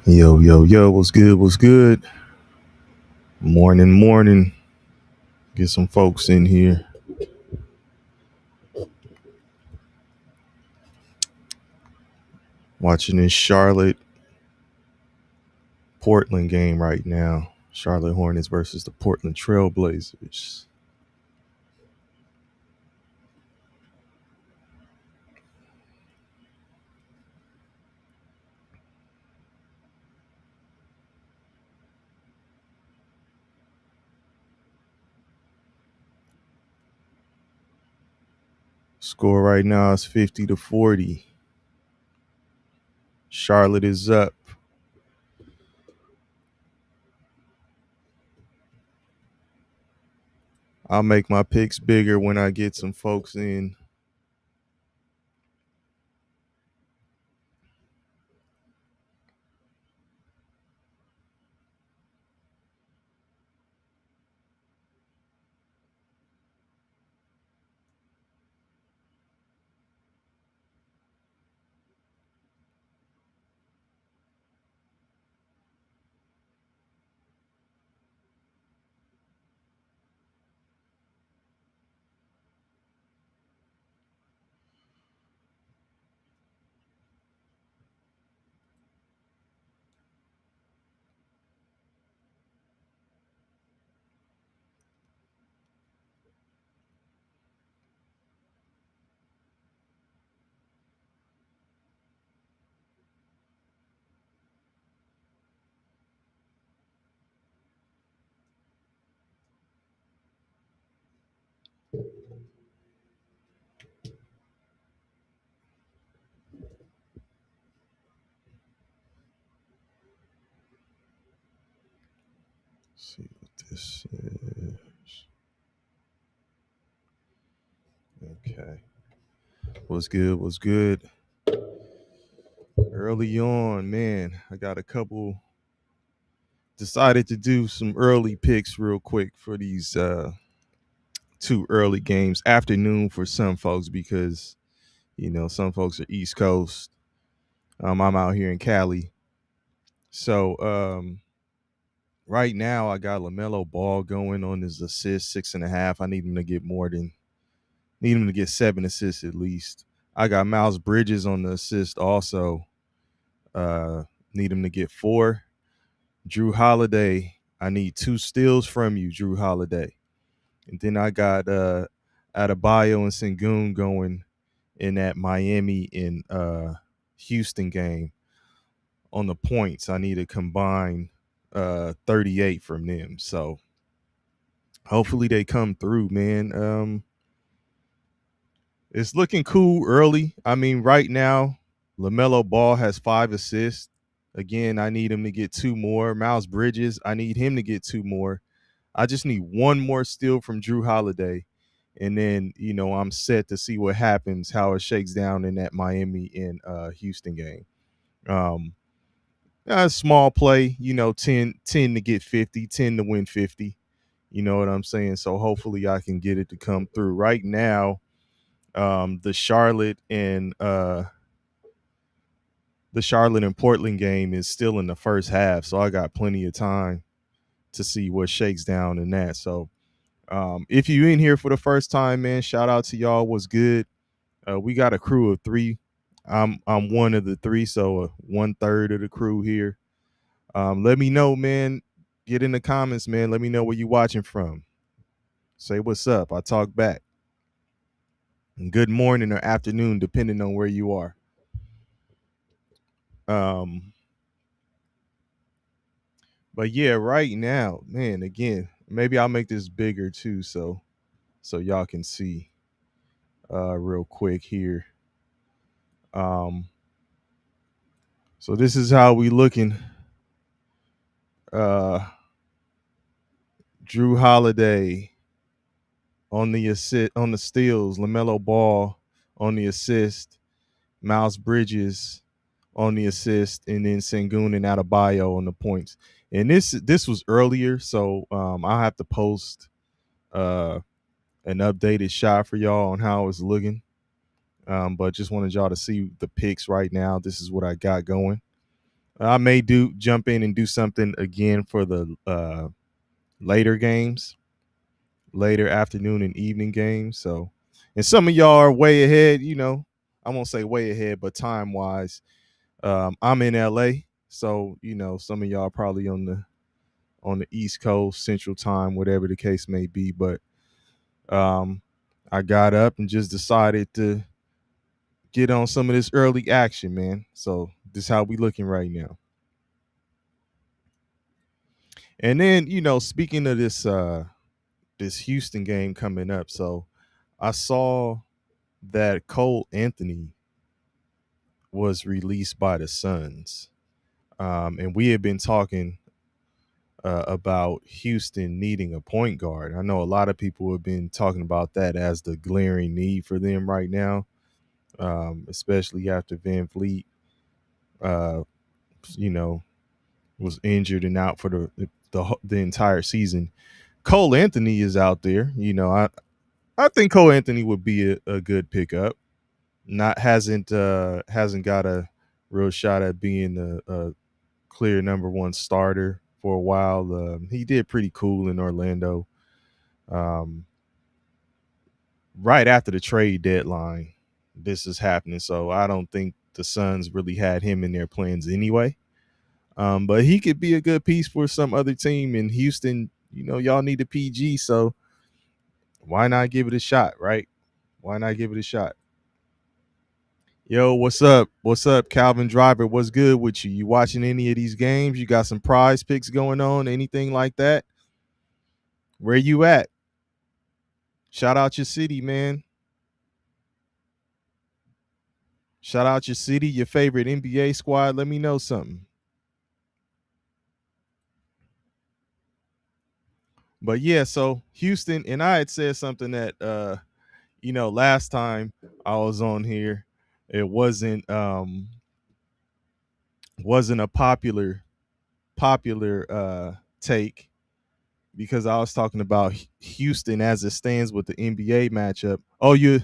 Yo, yo, yo, what's good? What's good? Morning, morning. Get some folks in here. Watching this Charlotte Portland game right now. Charlotte Hornets versus the Portland Trailblazers. Score right now is 50-40. Charlotte is up. I'll make my picks bigger when I get some folks in. Let's see what this is. Okay. What's good? What's good? Early on, man. I got a couple. Decided to do some early picks real quick for these two early games. Afternoon for some folks because some folks are East Coast. I'm out here in Cali. So right now I got LaMelo Ball going on his assist 6.5. I need him to get need him to get 7 assists at least. I got Miles Bridges on the assist also. Uh Need him to get 4. Drew Holiday, I need 2 steals from you, Drew Holiday. And then I got Adebayo and Sengun going in that Miami and Houston game on the points. I need to combine 38 from them. So hopefully they come through, man. It's looking cool early. I mean, right now, LaMelo Ball has 5 assists. Again, I need him to get 2 more. Miles Bridges, I need him to get 2 more. I just need 1 more steal from Drew Holiday. And then, I'm set to see what happens, how it shakes down in that Miami and Houston game. Um, Small play, 10 to get 50, 10 to win 50. You know what I'm saying? So hopefully I can get it to come through. Right now, the Charlotte and Portland game is still in the first half, so I got plenty of time to see what shakes down in that. So if you in here for the first time, man, shout out to y'all. What's good? We got a crew of 3. I'm one of the 3, so 1/3 of the crew here. Let me know, man. Get in the comments, man. Let me know where you watching from. Say what's up. I talk back. And good morning or afternoon, depending on where you are. Um, but yeah, right now, man. Again, maybe I'll make this bigger too, so y'all can see real quick here. Um, so this is how we looking. Uh, Drew Holiday on the assist, on the steals, LaMelo Ball on the assist, Miles Bridges on the assist, and then Sengun and Adebayo on the points. And this was earlier, so I'll have to post uh, an updated shot for y'all on how it's looking. But just wanted y'all to see the picks right now. This is what I got going. I may do jump in and do something again for the later games, later afternoon and evening games. So, and some of y'all are way ahead. I won't say way ahead, but time wise, I'm in LA, so some of y'all probably on the East Coast, Central Time, whatever the case may be. But um, I got up and just decided to get on some of this early action, man. So this is how we looking right now. And then, speaking of this Houston game coming up, so I saw that Cole Anthony was released by the Suns. And we had been talking about Houston needing a point guard. I know a lot of people have been talking about that as the glaring need for them right now, especially after Van Vliet, uh, you know, was injured and out for the entire season. Cole Anthony is out there. I think Cole Anthony would be a good pickup. Not hasn't got a real shot at being a clear number one starter for a while. He did pretty cool in Orlando. Um, right after the trade deadline, this is happening. So I don't think the Suns really had him in their plans anyway. But he could be a good piece for some other team in Houston. Y'all need a PG, so why not give it a shot, right? Why not give it a shot? Yo, what's up? What's up, Calvin Driver? What's good with you? You watching any of these games? You got some prize picks going on? Anything like that? Where you at? Shout out your city, man. Shout out your city, your favorite NBA squad. Let me know something. But yeah, so Houston, and I had said something that last time I was on here, it wasn't a popular take because I was talking about Houston as it stands with the NBA matchup. Oh, you're a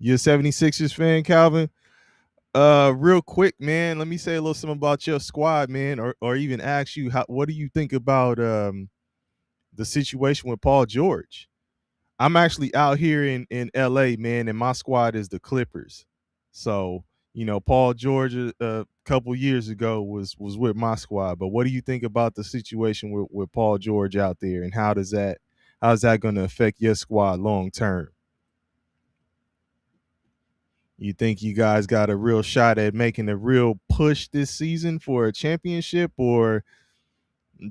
76ers fan, Calvin? Real quick, man, let me say a little something about your squad, man, or even ask you what do you think about the situation with Paul George? I'm actually out here in LA, man, and my squad is the Clippers. So, Paul George a couple years ago was with my squad. But what do you think about the situation with Paul George out there, and how's that going to affect your squad long term? You think you guys got a real shot at making a real push this season for a championship, or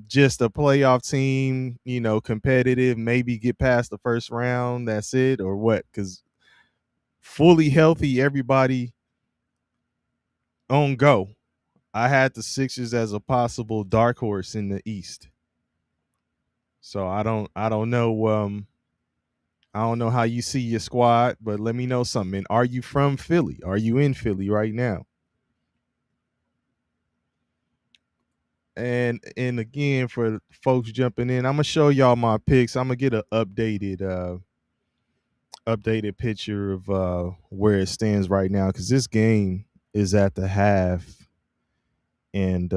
just a playoff team, competitive, maybe get past the first round, that's it, or what? Because fully healthy, everybody on go. I had the Sixers as a possible dark horse in the East. So I don't know how you see your squad, but let me know something. And are you from Philly? Are you in Philly right now? And again, for folks jumping in, I'm gonna show y'all my picks. I'm gonna get an updated picture of where it stands right now, because this game is at the half, and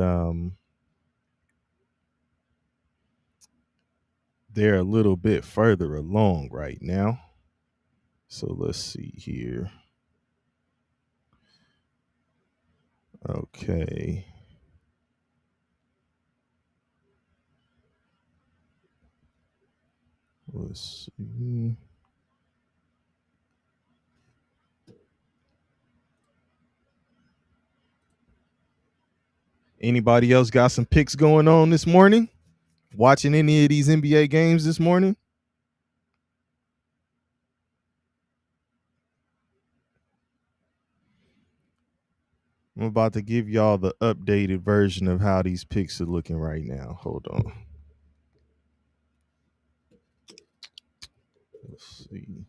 they're a little bit further along right now. So let's see here. Okay. Let's see. Anybody else got some picks going on this morning? Watching any of these NBA games this morning? I'm about to give y'all the updated version of how these picks are looking right now. Hold on. Let's see.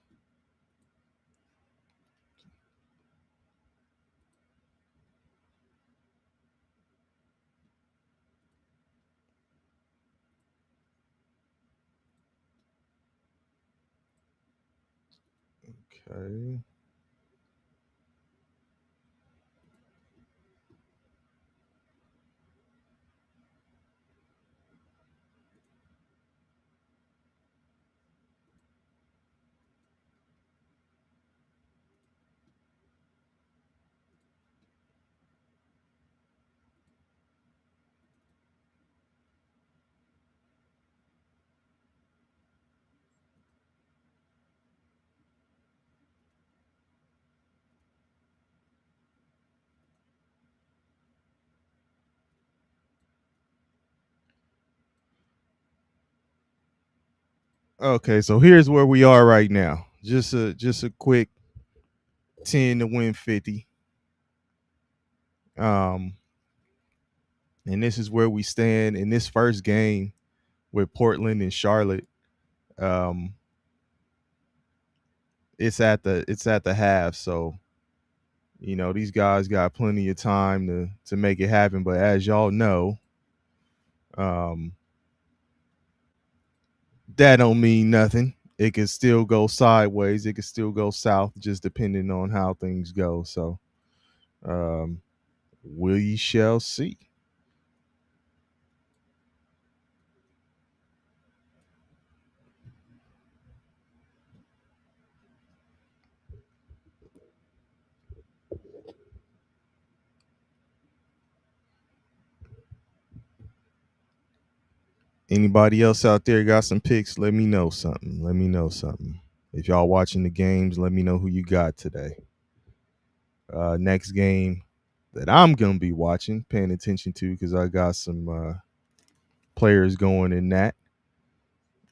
Okay. Okay, so here's where we are right now. Just a quick 10 to win 50. Um, and this is where we stand in this first game with Portland and Charlotte. Um, it's at the half, so these guys got plenty of time to make it happen. But as y'all know, um, that don't mean nothing. It can still go sideways. It can still go south, just depending on how things go. So um, we shall see. Anybody else out there got some picks? Let me know something. Let me know something. If y'all watching the games, let me know who you got today. Next game that I'm gonna be watching, paying attention to, because I got some players going in that.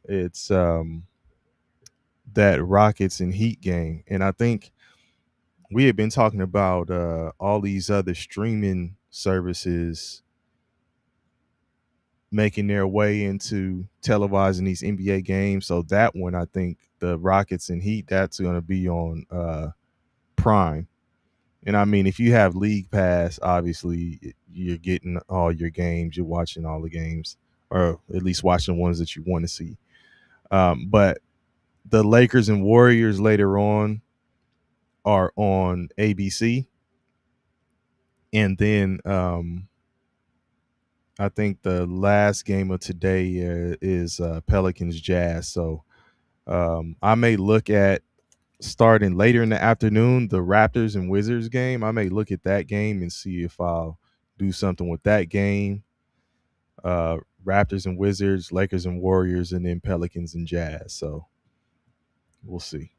It's that Rockets and Heat game, and I think we had been talking about all these other streaming services making their way into televising these NBA games. So that one, I think the Rockets and Heat, that's going to be on Prime. And I mean, if you have League Pass, obviously you're getting all your games, you're watching all the games, or at least watching the ones that you want to see. But the Lakers and Warriors later on are on ABC, and then I think the last game of today is Pelicans Jazz. So I may look at starting later in the afternoon the Raptors and Wizards game. I may look at that game and see if I'll do something with that game. Raptors and Wizards, Lakers and Warriors, and then Pelicans and Jazz. So we'll see.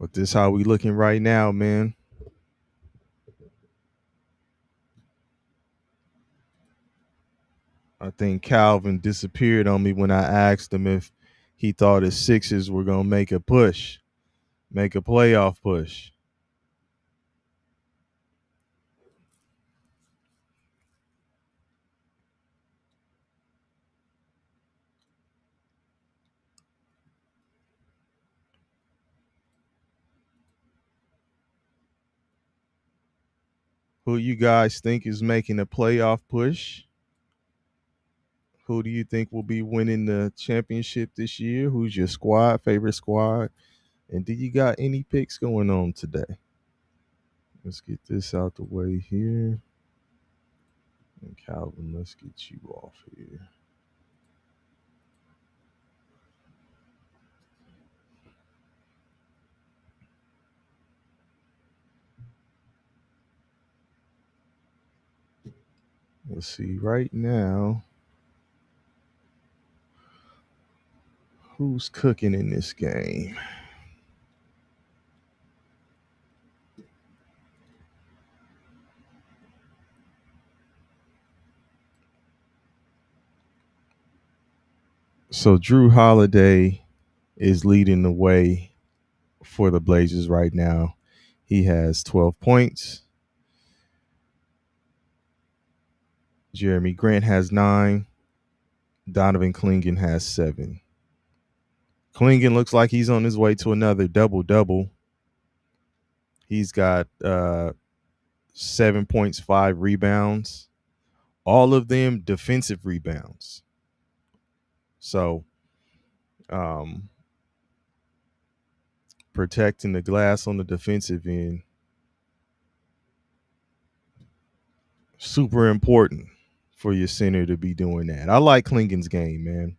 But this how we looking right now, man. I think Calvin disappeared on me when I asked him if he thought his Sixers were gonna make a push, make a playoff push. Who you guys think is making a playoff push? Who do you think will be winning the championship this year? Who's your favorite squad? And do you got any picks going on today? Let's get this out the way here. And Calvin, let's get you off here. Let's see right now who's cooking in this game. So Drew Holiday is leading the way for the Blazers right now. He has 12 points. Jeremy Grant has 9. Donovan Clingan has 7. Clingan looks like he's on his way to another double double. He's got 7 points, 5 rebounds, all of them defensive rebounds. So, um, protecting the glass on the defensive end, super important for your center to be doing that. I like Clingan's game, man.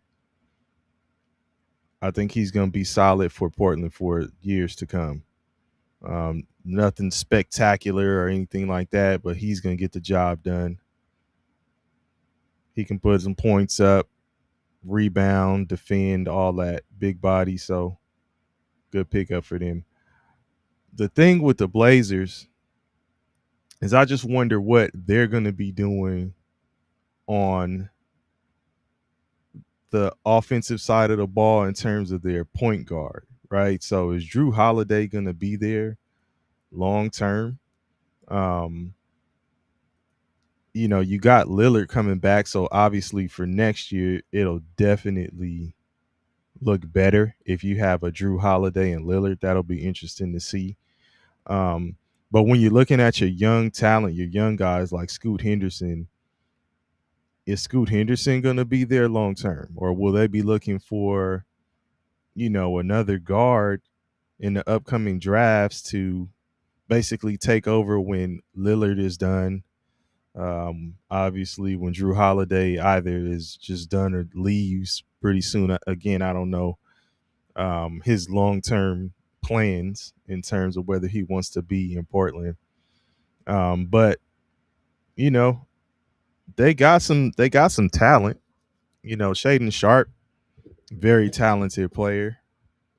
I think he's going to be solid for Portland for years to come. Nothing spectacular or anything like that, but he's going to get the job done. He can put some points up, rebound, defend, all that, big body. So good pickup for them. The thing with the Blazers is I just wonder what they're going to be doing on the offensive side of the ball in terms of their point guard, right? So is Drew Holiday going to be there long term? Um, you got Lillard coming back, so obviously for next year it'll definitely look better if you have a Drew Holiday and Lillard. That'll be interesting to see. Um, but when you're looking at your young talent, your young guys like Scoot Henderson, is Scoot Henderson going to be there long term, or will they be looking for another guard in the upcoming drafts to basically take over when Lillard is done? Obviously, when Drew Holiday either is just done or leaves pretty soon. Again, I don't know his long term plans in terms of whether he wants to be in Portland. But you know, they got some talent. Shaden Sharp, very talented player,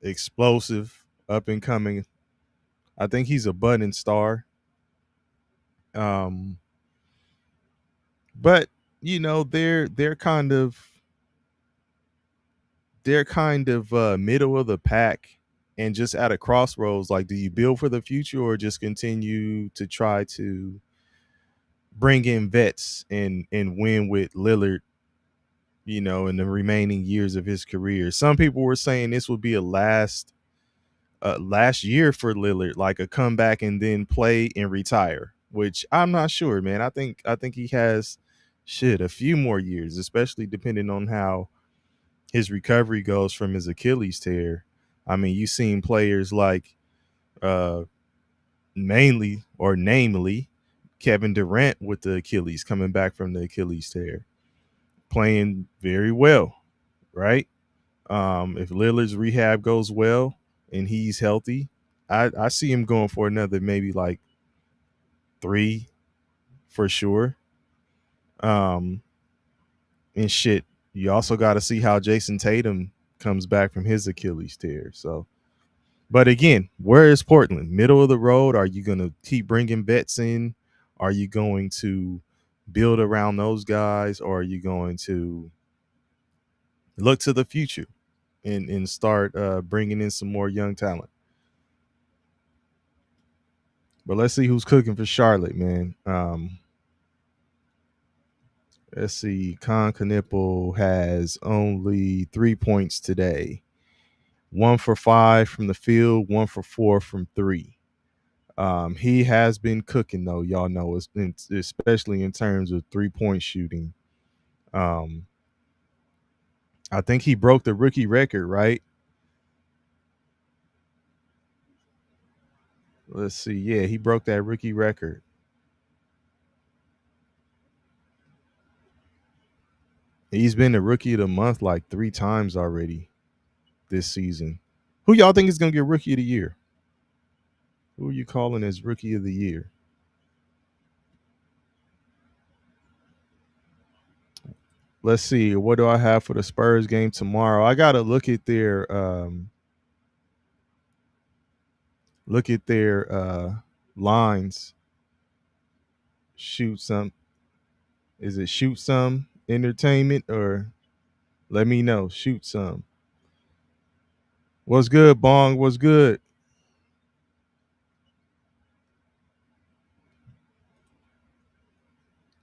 explosive, up and coming. I think he's a budding star. Um, but they're kind of middle of the pack and just at a crossroads. Like, do you build for the future or just continue to try to bring in vets and win with Lillard, in the remaining years of his career? Some people were saying this would be a last year for Lillard, like a comeback and then play and retire, which I'm not sure, man. I think he has a few more years, especially depending on how his recovery goes from his Achilles tear. I mean, you've seen players like uh mainly or namely Kevin Durant with the Achilles, coming back from the Achilles tear, playing very well, right? If Lillard's rehab goes well and he's healthy, I see him going for another maybe like 3 for sure. Um, and shit, you also got to see how Jason Tatum comes back from his Achilles tear. So, but again, where is Portland? Middle of the road? Are you going to keep bringing vets in? Are you going to build around those guys, or are you going to look to the future and start bringing in some more young talent? But let's see who's cooking for Charlotte, man. Let's see. Con Knipple has only 3 points today. 1 for 5 from the field, 1 for 4 from three. He has been cooking though, y'all know, especially in terms of 3 point shooting. Um, I think he broke the rookie record, right? Let's see. Yeah, he broke that rookie record. He's been the rookie of the month like 3 times already this season. Who y'all think is gonna get rookie of the year? Who are you calling as rookie of the year? Let's see. What do I have for the Spurs game tomorrow? I gotta look at their lines. Shoot some. Is it shoot some entertainment or let me know? Shoot some. What's good, Bong? What's good?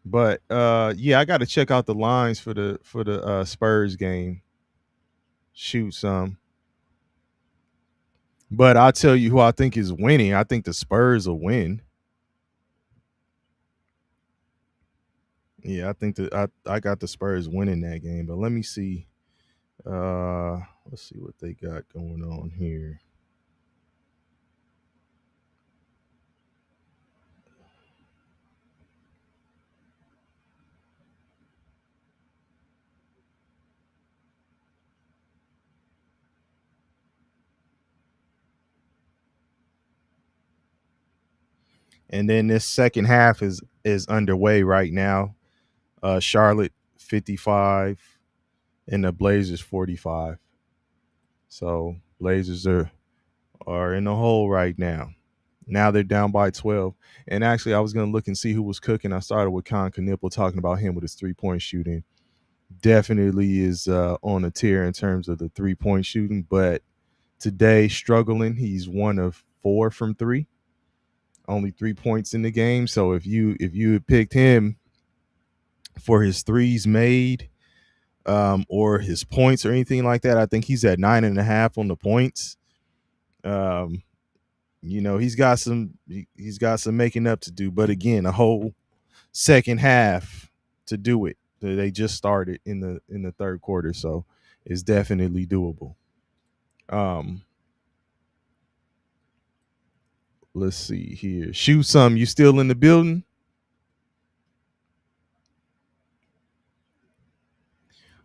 But yeah, I got to check out the lines for the Spurs game. Shoot some. But I'll tell you who I think is winning. I think the Spurs will win. Yeah, I think that I got the Spurs winning that game. But let me see. Let's see what they got going on here. And then this second half is underway right now. Charlotte 55 and the Blazers 45. So Blazers are are in the hole right now. Now they're down by 12. And actually, I was going to look and see who was cooking. I started with Con Knipple talking about him with his 3-point shooting. Definitely is on a tear in terms of the 3-point shooting, but today struggling. He's one of 4 from 3, only 3 points in the game. So if you had picked him for his threes made, or his points or anything like that, I think he's at 9.5 on the points. Um, he's got some making up to do, but again, a whole second half to do it. They just started in the third quarter, so it's definitely doable. Um, let's see here. Shoot some. You still in the building?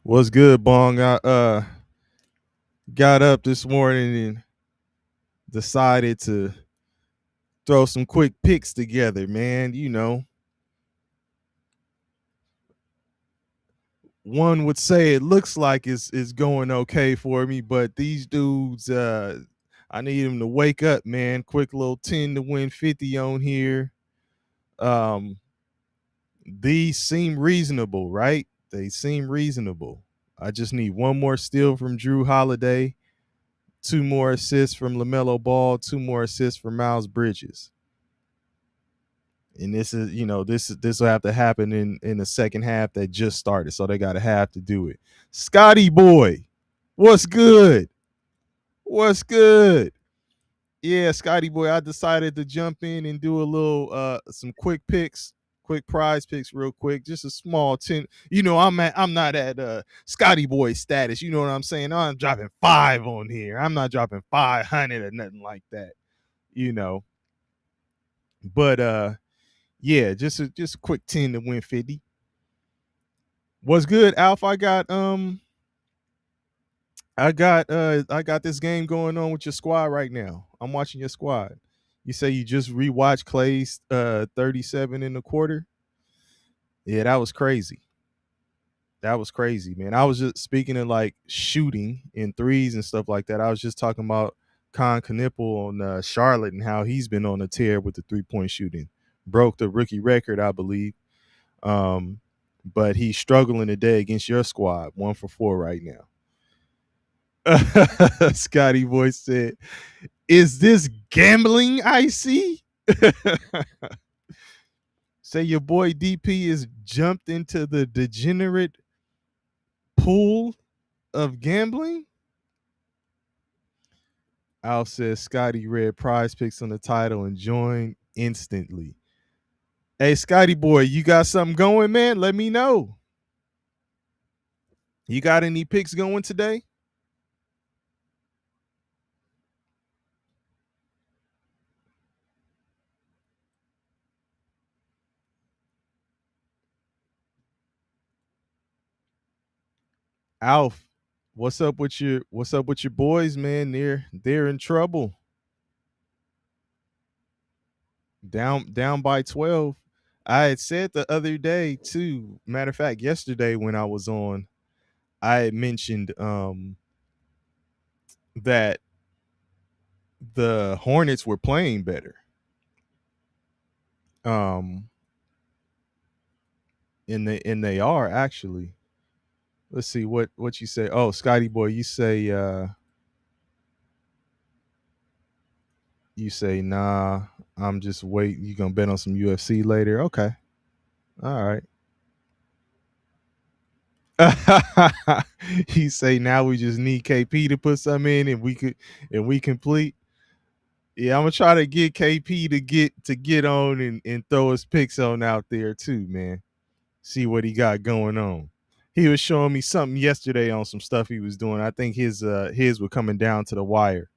What's good, Bong? I got up this morning and decided to throw some quick picks together, man. One would say it looks like it's going okay for me, but these dudes, I need them to wake up, man. Quick little 10 to win 50 on here. Um, these seem reasonable, right? They seem reasonable. I just need one more steal from Drew Holiday, 2 more assists from LaMelo Ball, 2 more assists from Miles Bridges. And this will have to happen in the second half that just started. So they got to have to do it. Scotty boy, what's good? What's good? Yeah, Scotty boy, I decided to jump in and do a little some quick picks, quick prize picks real quick. Just a small 10. I'm not at Scotty boy status. You know what I'm saying? I'm dropping 5 on here. I'm not dropping 500 or nothing like that. You know. But yeah, just a quick 10 to win 50. What's good, Alf? I got this game going on with your squad right now. I'm watching your squad. You say you just rewatched Clay's 37 in the quarter. Yeah, that was crazy. That was crazy, man. I was just speaking of like shooting in threes and stuff like that. I was just talking about Con Knipple on Charlotte and how he's been on a tear with the 3-point shooting. Broke the rookie record, I believe. Um, but he's struggling today against your squad, 1 for 4 right now. Scotty Boy said, "Is this gambling I see?" Say your boy DP is jumped into the degenerate pool of gambling. Alf says Scotty read prize picks on the title and joined instantly. Hey, Scotty boy, you got something going, man? Let me know. You got any picks going today? Alf, what's up with your boys, man? They're in trouble. Down by 12. I had said the other day too. Matter of fact, yesterday when I was on, I had mentioned that the Hornets were playing better. Um and they are actually. Let's see what you say. Oh, Scotty boy, you say nah, I'm just waiting. You gonna bet on some UFC later? Okay. All right. He say now we just need KP to put some in and we complete. Yeah, I'm gonna try to get KP to get on and throw his picks on out there too, man. See what he got going on. He was showing me something yesterday on some stuff he was doing. I think his were coming down to the wire.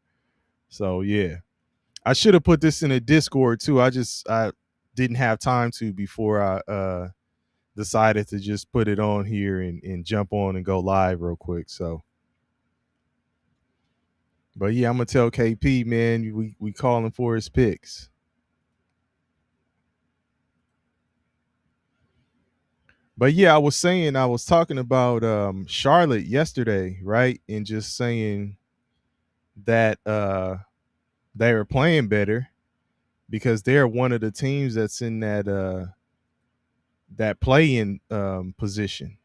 So yeah. I should have put this in a Discord too. I didn't have time to before I decided to just put it on here and jump on and go live real quick. So but yeah, I'm gonna tell KP, man, we calling for his picks. But yeah, I was talking about Charlotte yesterday, right? And just saying that They were playing better because they're one of the teams that's in that play-in position.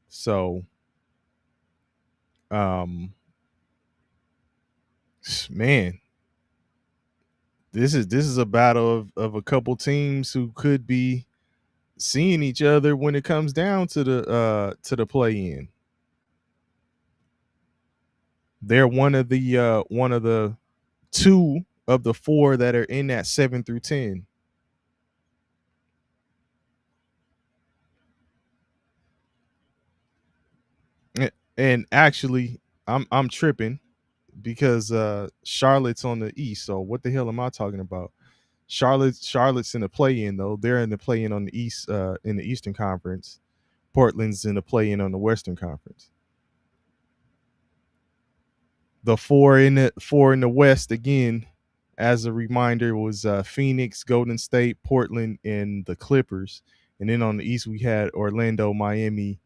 So, um, man, this is a battle of a couple teams who could be seeing each other when it comes down to the play-in. They're one of the two of the four that are in that 7 through 10. And actually, I'm tripping because Charlotte's on the East. So what the hell am I talking about? Charlotte's in the play-in though. They're in the play-in on the East, in the Eastern Conference. Portland's in the play-in on the Western Conference. The four in the West again, as a reminder, was Phoenix, Golden State, Portland, and the Clippers. And then on the East we had Orlando, Miami,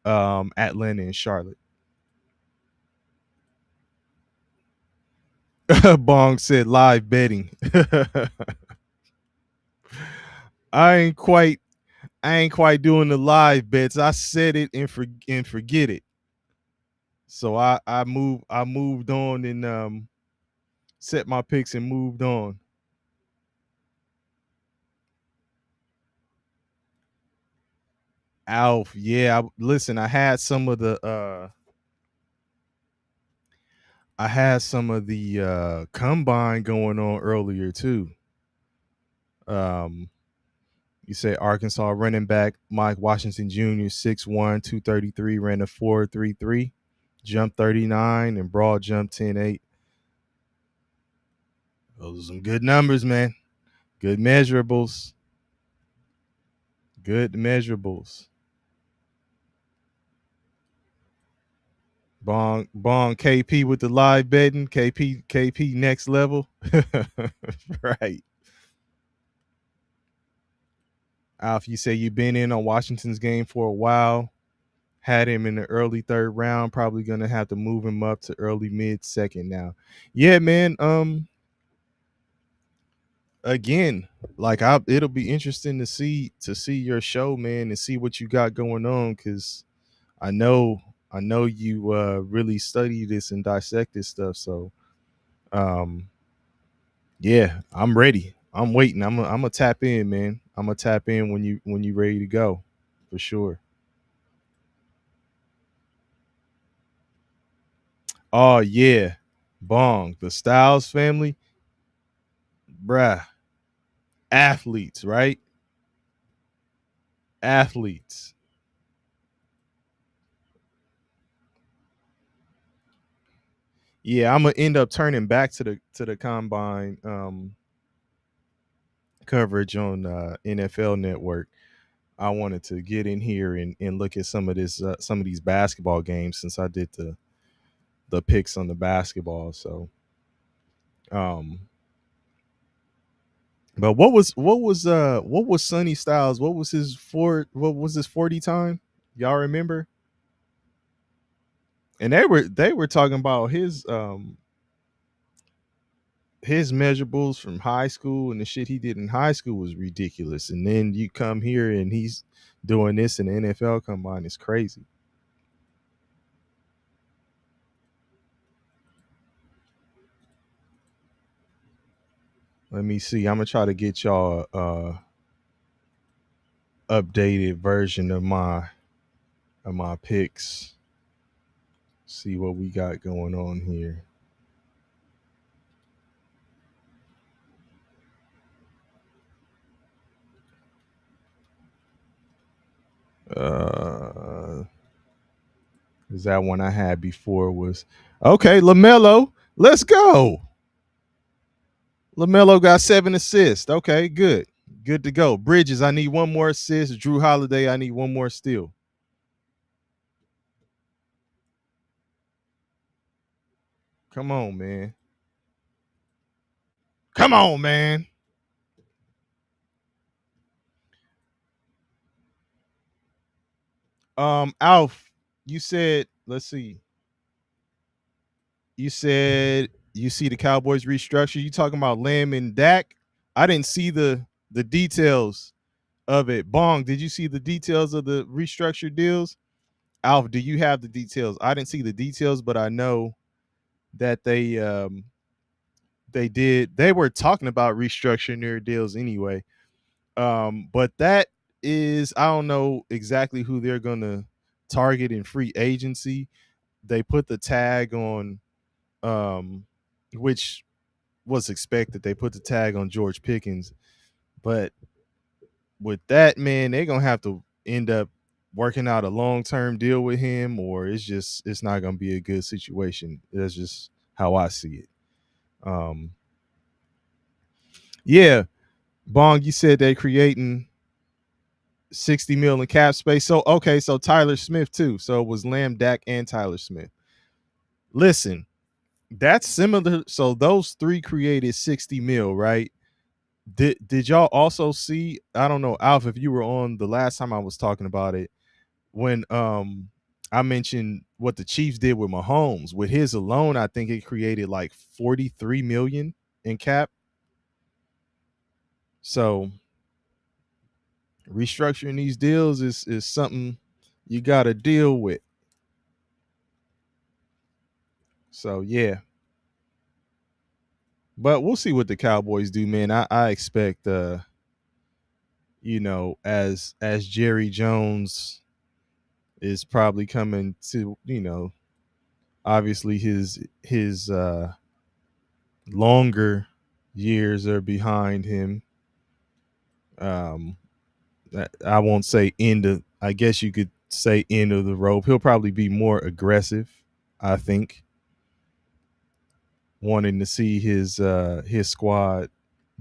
Atlanta, and Charlotte. Bong said live betting. I ain't quite I ain't quite doing the live bets. I said it and forget it. So I moved on and set my picks and moved on. Alf, yeah. Listen, I had some of the combine going on earlier too. Um, you say Arkansas running back Mike Washington Jr. 6'1", 233, ran a 4.33, jump 39, and broad jump 10.8. Those are some good numbers, man. Good measurables. Good measurables. Bong KP with the live betting. KP next level. Right. Alf, you say you've been in on Washington's game for a while. Had him in the early third round. Probably gonna have to move him up to early mid second now. Yeah, man. Again, like it'll be interesting to see your show, man, and see what you got going on because I know I know you really study this and dissect this stuff. So um yeah, I'm ready. I'm waiting. I'm gonna tap in, man. I'm gonna tap in when you ready to go, for sure. Oh yeah, Bong, the Styles family, bruh, athletes, right? Athletes. Yeah, I'm gonna end up turning back to the combine coverage on NFL Network. I wanted to get in here and look at some of these basketball games since I did the picks on the basketball. So um but what was Sonny Styles? What was his 40 time? Y'all remember? And they were talking about his measurables from high school, and the shit he did in high school was ridiculous. And then you come here and he's doing this in the NFL combine. It's crazy. Let me see. I'm gonna try to get y'all updated version of my picks. See what we got going on here. Uh Is that one I had before was okay, LaMelo. Let's go. LaMelo got 7 assists. Okay, good. Good to go. Bridges, I need one more assist. Drew Holiday, I need one more steal. Come on, man. Come on, man. Alf, you said, let's see. You said You see the Cowboys restructure. You talking about Lamb and Dak? I didn't see the details of it. Bong, did you see the details of the restructured deals? Alf, do you have the details? I didn't see the details, but I know that they did. They were talking about restructuring their deals anyway. But that is, I don't know exactly who they're gonna target in free agency. They put the tag on, which was expected. They put the tag on George Pickens, but with that, man, they're gonna have to end up working out a long term deal with him, or it's not gonna be a good situation. That's just how I see it. Um, yeah, Bong, you said they're creating 60 mil in cap space. So okay, so Tyler Smith too. So it was Lamb, Dak, and Tyler Smith. Listen, that's similar. So those three created 60 mil, right? Did y'all also see? I don't know, Alf, if you were on the last time I was talking about it, when I mentioned what the Chiefs did with Mahomes. With his alone, I think it created like 43 million in cap. So restructuring these deals is something you got to deal with. So yeah, but we'll see what the Cowboys do, man. I expect as Jerry Jones is probably coming to, obviously his longer years are behind him. Um I won't say end of, I guess you could say end of the rope. He'll probably be more aggressive, I think, wanting to see his squad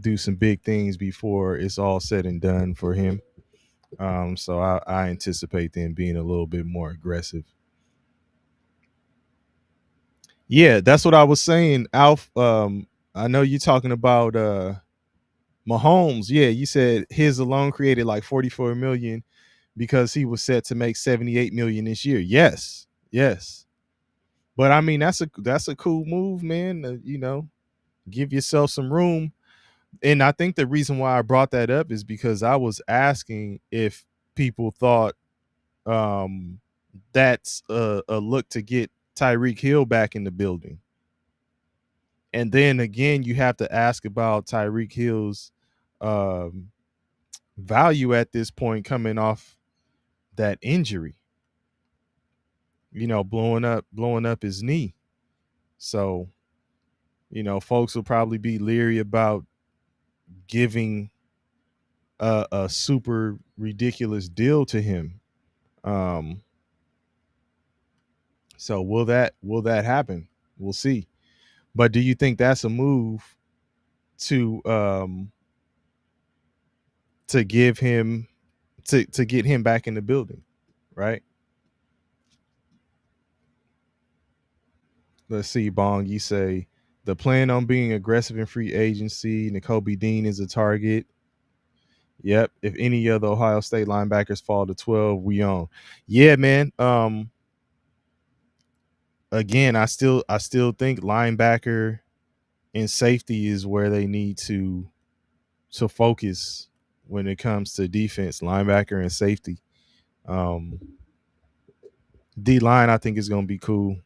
do some big things before it's all said and done for him. So I anticipate them being a little bit more aggressive. Yeah, that's what I was saying, Alf. I know you're talking about Mahomes. Yeah, you said his alone created like 44 million because he was set to make 78 million this year. Yes, yes. But I mean, that's a cool move, man. Give yourself some room. And I think the reason why I brought that up is because I was asking if people thought um, that's a look to get Tyreek Hill back in the building. And then again, you have to ask about Tyreek Hill's um, value at this point, coming off that injury. Blowing up his knee. So folks will probably be leery about giving a super ridiculous deal to him. Um, so will that happen? We'll see. But do you think that's a move to to give him to get him back in the building, right? Let's see, Bong. You say the plan on being aggressive in free agency. N'Kobe Dean is a target. Yep. If any other Ohio State linebackers fall to 12, we own. Yeah, man. Again, I still think linebacker and safety is where they need to focus when it comes to defense. Linebacker and safety. Um, D line, I think is going to be cool,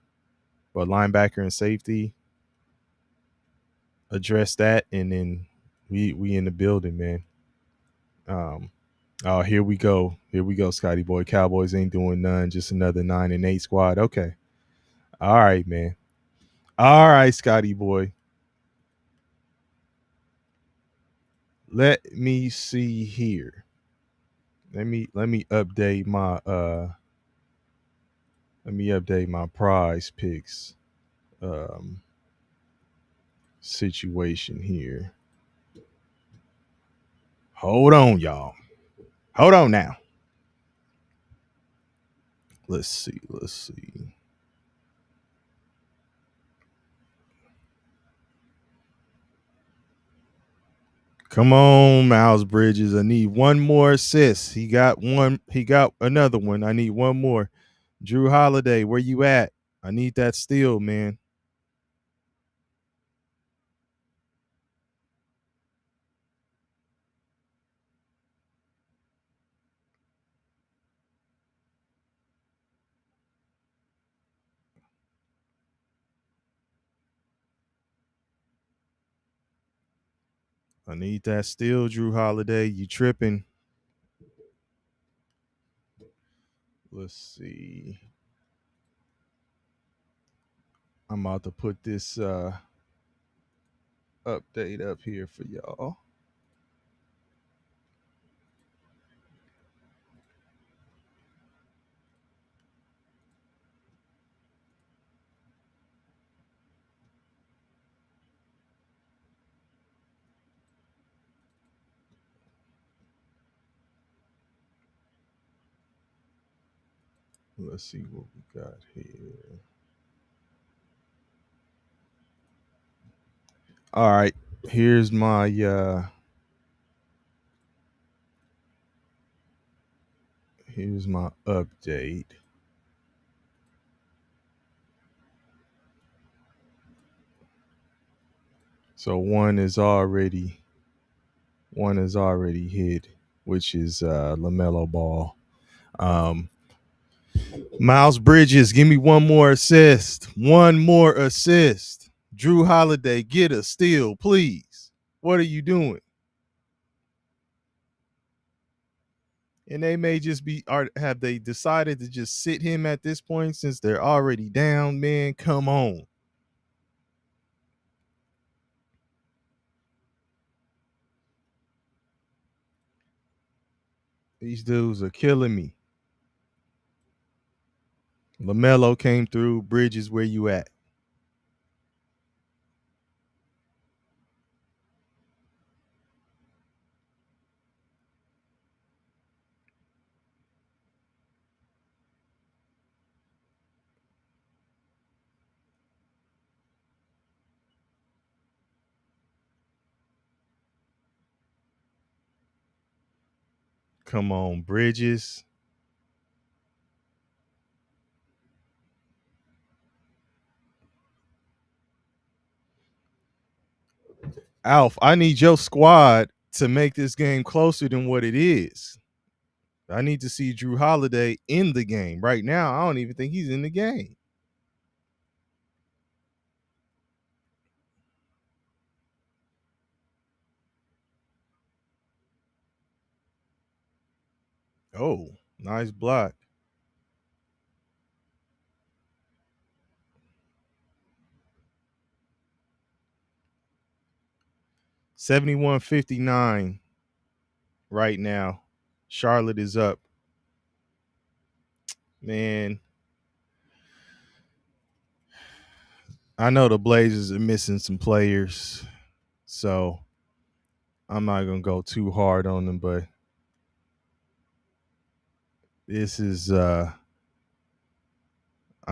but linebacker and safety, address that, and then we in the building, man. Um, oh, here we go, Scotty boy. Cowboys ain't doing none, just another 9-8 squad. Okay, all right, man. All right, Scotty boy. Let me see here. Let me update my prize picks um situation here. Hold on, y'all. Hold on now. Let's see. Let's see. Come on, Miles Bridges. I need one more assist. He got one. He got another one. I need one more. Drew Holiday, where you at? I need that steal, man. I need that steal, Drew Holiday. You tripping. Let's see. I'm about to put this update up here for y'all. Let's see what we got here. All right. Here's my update. So one is already hit, which is LaMelo Ball. Um, Miles Bridges, give me one more assist. One more assist. Drew Holiday, get a steal, please. What are you doing? And they may just be, are have they decided to just sit him at this point since they're already down? Man, come on. These dudes are killing me. LaMelo came through. Bridges, where you at? Come on, Bridges. Alf, I need your squad to make this game closer than what it is. I need to see Drew Holiday in the game. Right now, I don't even think he's in the game. Oh, nice block. 71-59 right now. Charlotte is up. Man, I know the Blazers are missing some players, so I'm not gonna go too hard on them, but this is I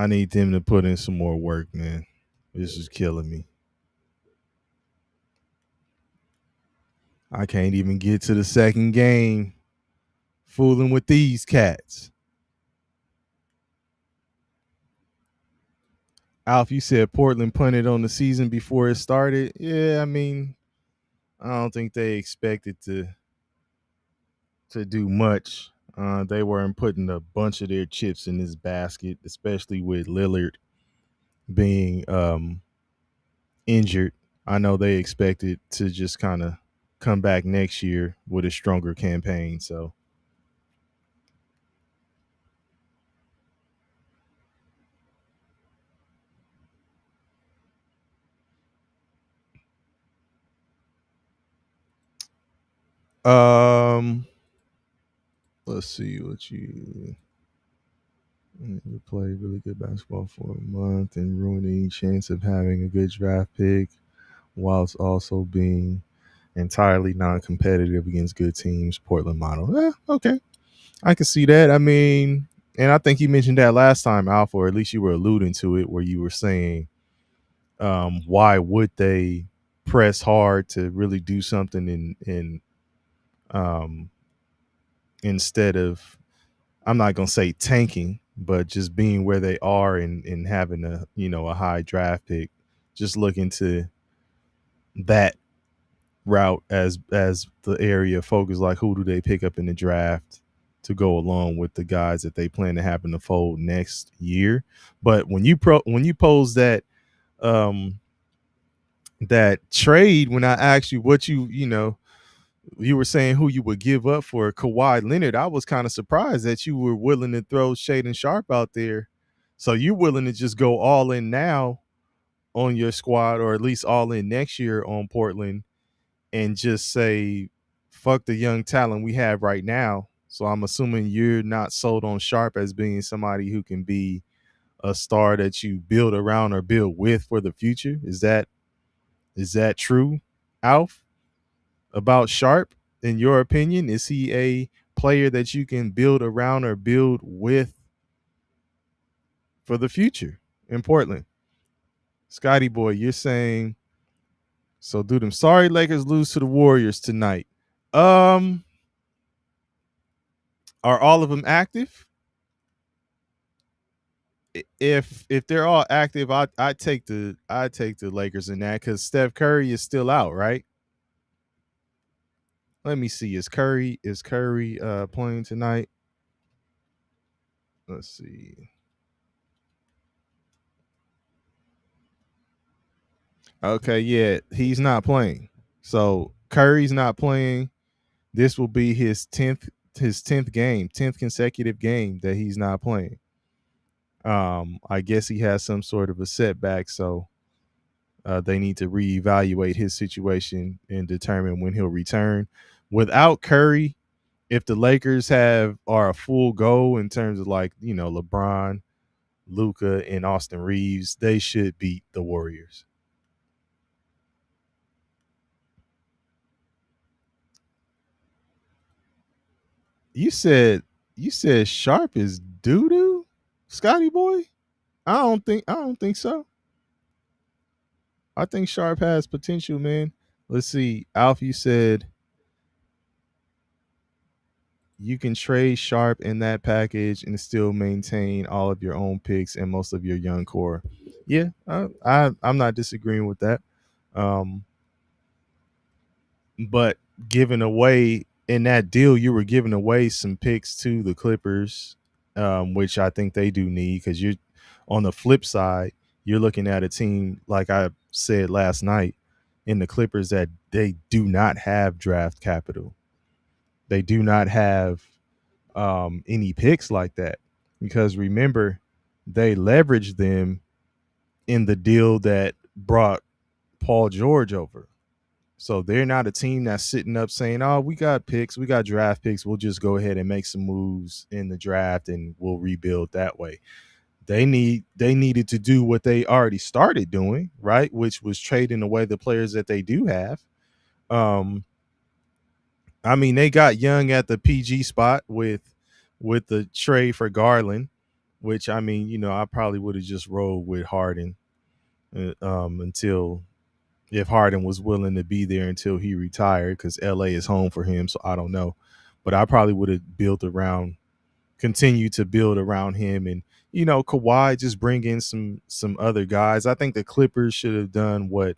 need them to put in some more work, man. This is killing me. I can't even get to the second game fooling with these cats. Alf, you said Portland punted on the season before it started. Yeah, I mean, I don't think they expected to do much. They weren't putting a bunch of their chips in this basket, especially with Lillard being injured. I know they expected to just kind of come back next year with a stronger campaign. So, um, let's see what you play really good basketball for a month and ruin any chance of having a good draft pick, whilst also being entirely non-competitive against good teams. Portland model. Okay, I can see that. I mean, and I think you mentioned that last time, Alpha, or at least you were alluding to it, where you were saying, why would they press hard to really do something um, instead of, I'm not gonna say tanking, but just being where they are and having a high draft pick, just looking to that route as the area of focus. Like, who do they pick up in the draft to go along with the guys that they plan to have in the fold next year? But when you pose that um that trade when I asked you what you were saying who you would give up for Kawhi Leonard. I was kind of surprised that you were willing to throw Shaden Sharp out there. So you're willing to just go all in now on your squad, or at least all in next year on Portland, and just say, fuck the young talent we have right now. So I'm assuming you're not sold on Sharp as being somebody who can be a star that you build around or build with for the future. Is that true, Alf? About Sharp, in your opinion? Is he a player that you can build around or build with for the future in Portland? Scotty boy, you're saying so. Do them sorry Lakers lose to the Warriors tonight? Um, are all of them active? If they're all active, I take the Lakers in that because Steph Curry is still out, right? Let me see. Is Curry playing tonight? Let's see. Okay, yeah, he's not playing. So Curry's not playing. This will be his tenth game, 10th consecutive game that he's not playing. I guess he has some sort of a setback, so they need to reevaluate his situation and determine when he'll return. Without Curry, if the Lakers are a full go in terms of like LeBron, Luca, and Austin Reeves, they should beat the Warriors. You said you said Sharp is doo doo, Scotty boy. I don't think so. I think Sharp has potential, man. Let's see. Alf, you said you can trade Sharp in that package and still maintain all of your own picks and most of your young core. Yeah, I'm not disagreeing with that. Um, but giving away in that deal, you were giving away some picks to the Clippers, which I think they do need because you're on the flip side, you're looking at a team like I said last night in the Clippers that they do not have draft capital. They do not have any picks like that because remember, they leveraged them in the deal that brought Paul George over. So they're not a team that's sitting up saying, "Oh, we got picks, we got draft picks. We'll just go ahead and make some moves in the draft and we'll rebuild that way." They needed to do what they already started doing, right? Which was trading away the players that they do have. Um, I mean, they got young at the PG spot with the trade for Garland, which I mean, I probably would have just rolled with Harden until if Harden was willing to be there until he retired because LA is home for him. So I don't know, but I probably would have continue to build around him, and Kawhi just bring in some other guys. I think the Clippers should have done what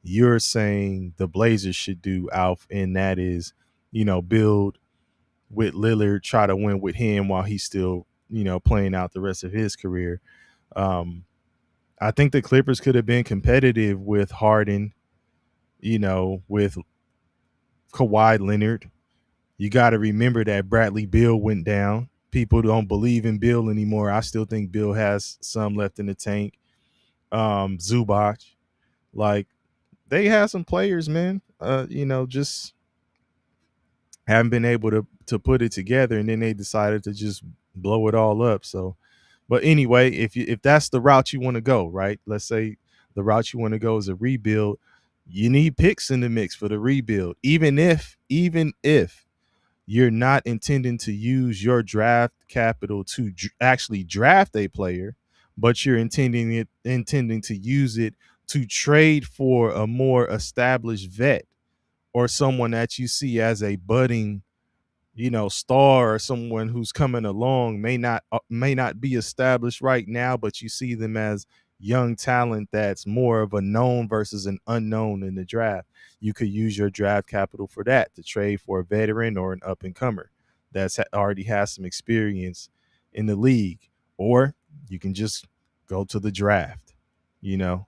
you're saying the Blazers should do, Alf, and that is, build with Lillard, try to win with him while he's still, playing out the rest of his career. Um, I think the Clippers could have been competitive with Harden, with Kawhi Leonard. You got to remember that Bradley Beal went down. People don't believe in Bill anymore. I still think Bill has some left in the tank. Zubac, like they have some players, man. Just haven't been able to put it together, and then they decided to just blow it all up. So, but anyway, if that's the route you want to go, right? Let's say the route you want to go is a rebuild. You need picks in the mix for the rebuild, even if you're not intending to use your draft capital to actually draft a player, but you're intending to use it to trade for a more established vet or someone that you see as a budding star, or someone who's coming along, may not be established right now, but you see them as young talent that's more of a known versus an unknown in the draft. You could use your draft capital for that to trade for a veteran or an up and comer that's already has some experience in the league, or you can just go to the draft you know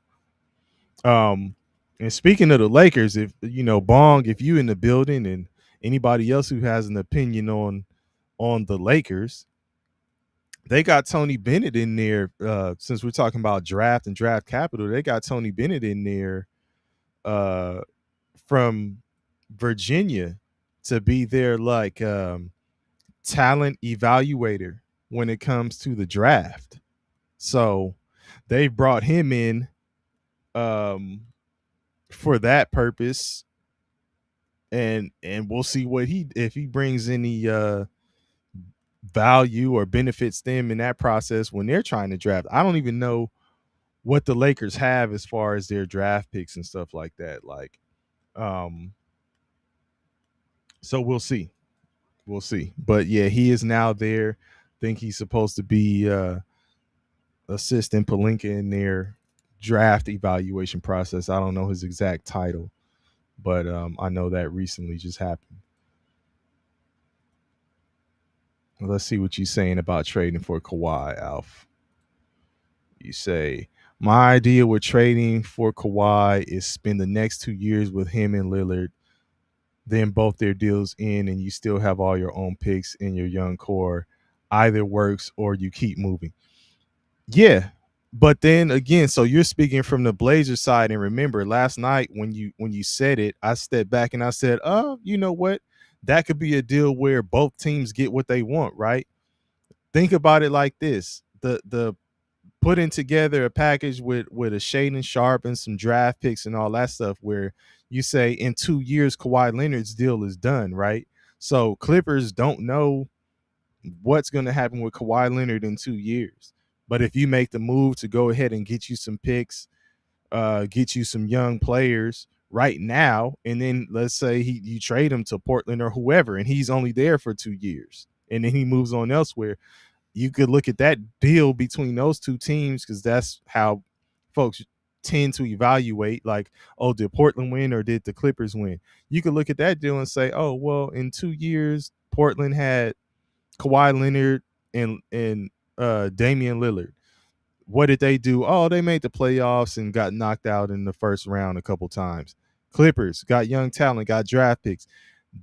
um And speaking of the Lakers, if you know Bong, if you in the building and anybody else who has an opinion on the Lakers, they got Tony Bennett in there. Since we're talking about draft and draft capital, they got Tony Bennett in there uh, from Virginia to be their like talent evaluator when it comes to the draft. So they brought him in um, for that purpose, and we'll see what he if he brings any value or benefits them in that process when they're trying to draft. I don't even know what the Lakers have as far as their draft picks and stuff like that. Like, um, so we'll see. We'll see. But yeah, he is now there. Think he's supposed to be assistant Palinka in their draft evaluation process. I don't know his exact title, but I know that recently just happened. Let's see what you're saying about trading for Kawhi, Alf. You say, my idea with trading for Kawhi is spend the next 2 years with him and Lillard, then both their deals in, and you still have all your own picks in your young core. Either works or you keep moving. Yeah. But then again, so you're speaking from the Blazers side, and remember last night when you said it, I stepped back and I said, "Oh, you know what? That could be a deal where both teams get what they want, right?" Think about it like this: the putting together a package with a Shaden Sharp and some draft picks and all that stuff, where you say in 2 years Kawhi Leonard's deal is done, right? So Clippers don't know what's going to happen with Kawhi Leonard in 2 years. But if you make the move to go ahead and get you some picks, get you some young players right now, and then let's say you trade him to Portland or whoever, and he's only there for 2 years, and then he moves on elsewhere. You could look at that deal between those two teams because that's how folks tend to evaluate. Like, oh, did Portland win or did the Clippers win? You could look at that deal and say, oh, well, in 2 years, Portland had Kawhi Leonard and Damian Lillard. What did they do? Oh, they made the playoffs and got knocked out in the first round a couple times. Clippers got young talent, got draft picks.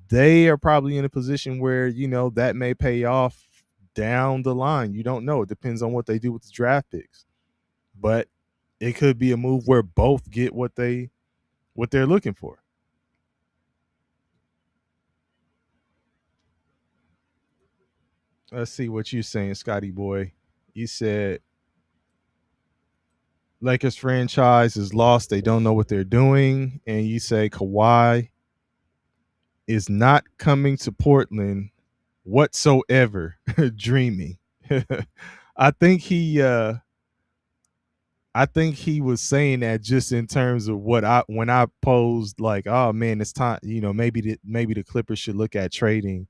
They are probably in a position where, that may pay off down the line. You don't know. It depends on what they do with the draft picks. But it could be a move where both get what they're looking for. Let's see what you're saying, Scotty boy. You said Lakers franchise is lost. They don't know what they're doing. And you say Kawhi is not coming to Portland whatsoever. Dreaming. I think he I think he was saying that just in terms of what I when I posed like, oh man, it's time, maybe the Clippers should look at trading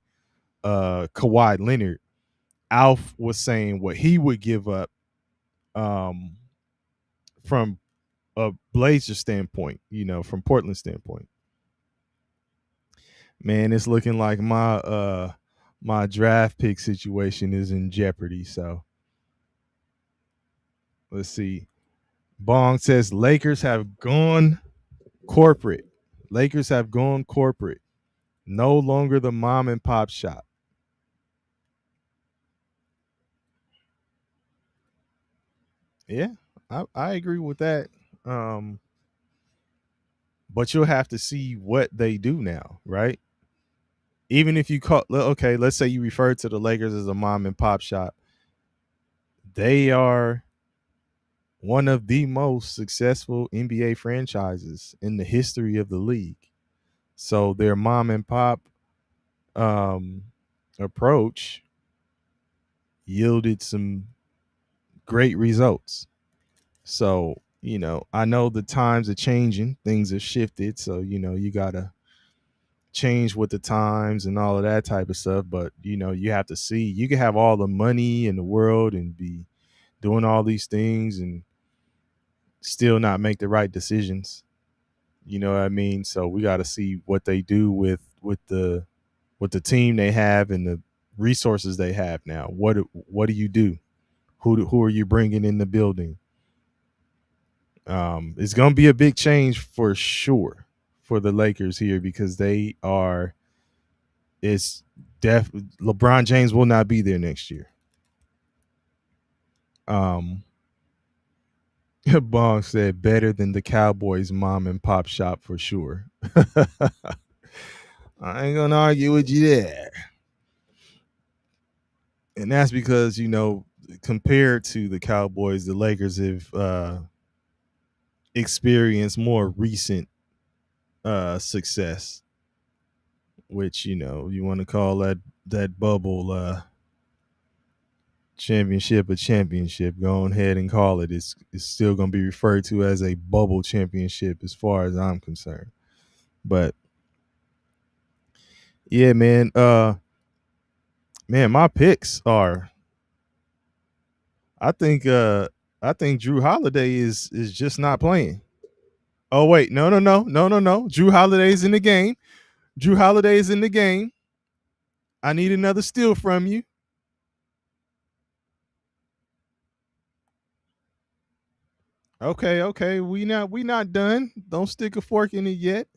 Kawhi Leonard. Alf was saying what he would give up um from a Blazer standpoint, from Portland standpoint. Man, it's looking like my draft pick situation is in jeopardy. So let's see. Bong says Lakers have gone corporate. Lakers have gone corporate. No longer the mom and pop shop. Yeah, I agree with that. Um, but you'll have to see what they do now, right? Even if you call, okay, let's say you refer to the Lakers as a mom and pop shop. They are one of the most successful NBA franchises in the history of the league. So their mom and pop um, approach yielded some great results. So, I know the times are changing, things have shifted. So, you got to change with the times and all of that type of stuff. But, you have to see, you can have all the money in the world and be doing all these things and still not make the right decisions. You know what I mean? So we got to see what they do with the team they have and the resources they have now. What do you do? Who are you bringing in the building? It's gonna be a big change for sure for the Lakers here because they are. It's def. LeBron James will not be there next year. Um, Bong said better than the Cowboys mom and pop shop for sure. I ain't gonna argue with you there. And that's because, compared to the Cowboys, the Lakers have experienced more recent success, which, you want to call that bubble championship a championship. Go ahead and call it. It's still gonna be referred to as a bubble championship as far as I'm concerned. But yeah, man. Man, my picks are. I think. I think Drew Holiday is just not playing. Oh wait, no. Drew Holiday's in the game. Drew Holiday's in the game. I need another steal from you. Okay. We not done. Don't stick a fork in it yet.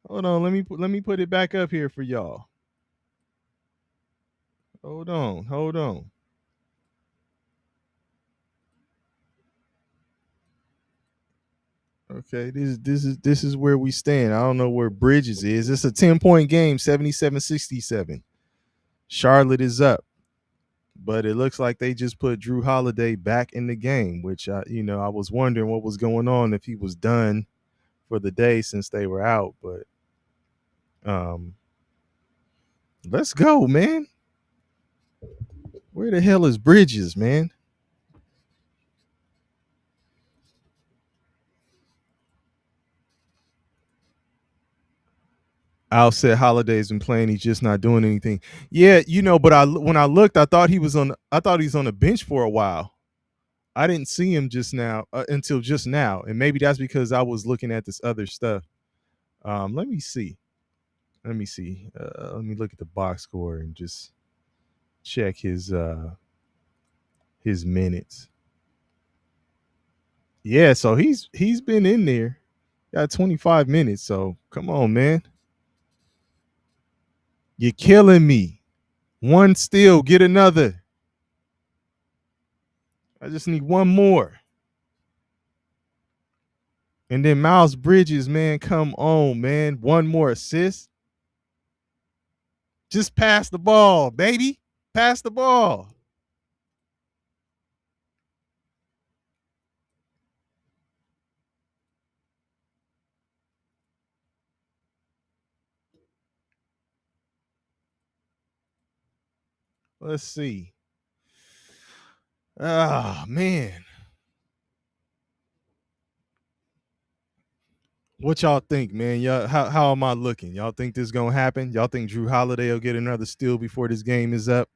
Hold on. Let me put it back up here for y'all. Hold on. Okay, this is where we stand. I don't know where Bridges is. It's a 10-point game, 77-67. Charlotte is up, but it looks like they just put Drew Holiday back in the game, which I was wondering what was going on if he was done for the day since they were out. But um, let's go, man. Where the hell is Bridges, man? Al said Holiday's been playing. He's just not doing anything. Yeah, but when I looked, I thought he's on the bench for a while. I didn't see him just now until just now, and maybe that's because I was looking at this other stuff. Let me see. Let me see. Let me look at the box score and just check his minutes. Yeah, so he's been in there. Got 25 minutes. So come on, man. You're killing me. One steal, get another. I just need one more. And then Miles Bridges, man, come on, man. One more assist. Just pass the ball, baby. Pass the ball. Let's see. Oh, man. What y'all think, man? Y'all, how am I looking? Y'all think this gonna happen? Y'all think Drew Holiday will get another steal before this game is up?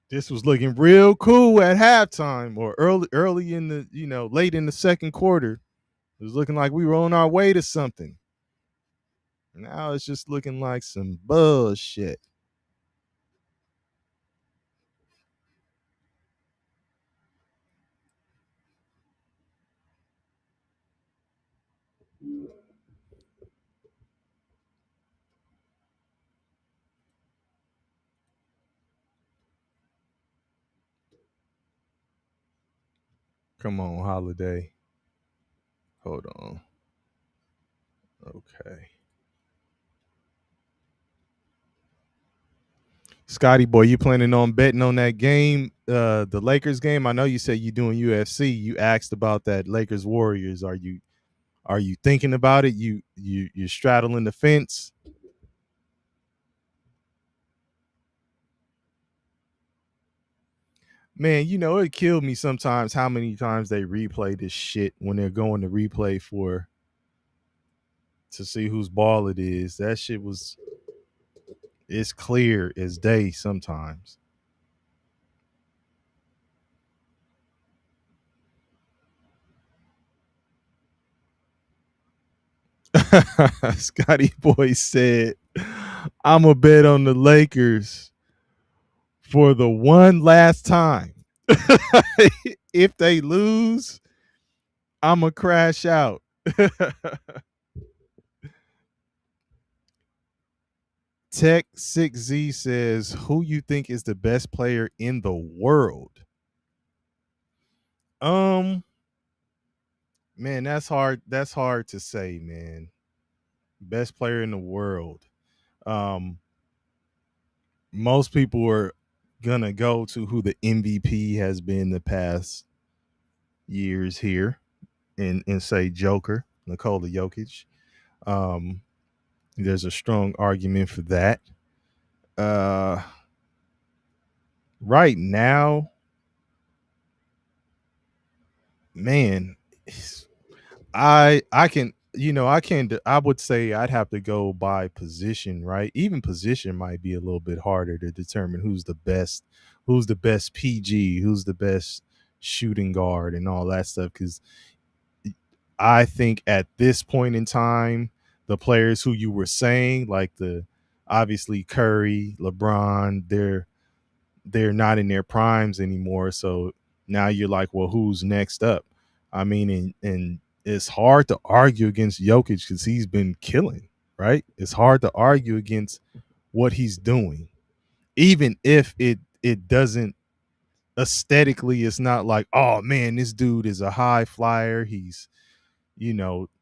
This was looking real cool at halftime or early in the, late in the second quarter. It was looking like we were on our way to something. Now it's just looking like some bullshit. Come on, Holiday. Hold on. Okay. Scotty boy, you planning on betting on that game, the Lakers game? I know you said you doing UFC. You asked about that Lakers Warriors. Are you thinking about it? You're straddling the fence. Man, it killed me sometimes how many times they replay this shit when they're going to replay for to see whose ball it is. That shit was it's clear as day sometimes. Scotty Boy said, I'm a bet on the Lakers. for the one last time. If they lose, I'ma crash out. Tech 6Z says, who you think is the best player in the world? Um, man, that's hard. That's hard to say, man. Best player in the world. Um, most people are gonna go to who the MVP has been the past years here and say Joker, Nikola Jokic. Um, there's a strong argument for that. Uh, right now, man, I can I can I would say I'd have to go by position, right? Even position might be a little bit harder to determine who's the best PG, who's the best shooting guard and all that stuff cuz I think at this point in time the players who you were saying like the obviously Curry, LeBron, they're not in their primes anymore. So now you're like, well, who's next up? I mean, and it's hard to argue against Jokic because he's been killing, right? It's hard to argue against what he's doing, even if it doesn't aesthetically. It's not like, oh man, this dude is a high flyer. He's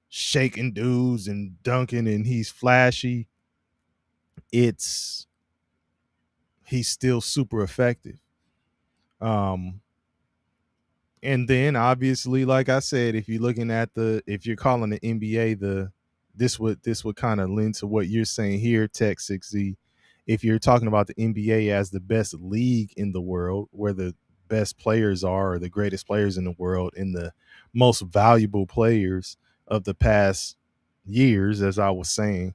shaking dudes and dunking, and he's flashy. It's He's still super effective. Um, And then obviously, like I said, if you're calling the NBA this would kind of lend to what you're saying here, Tech 6Z. If you're talking about the NBA as the best league in the world, where the best players are, or the greatest players in the world, and the most valuable players of the past years, as I was saying,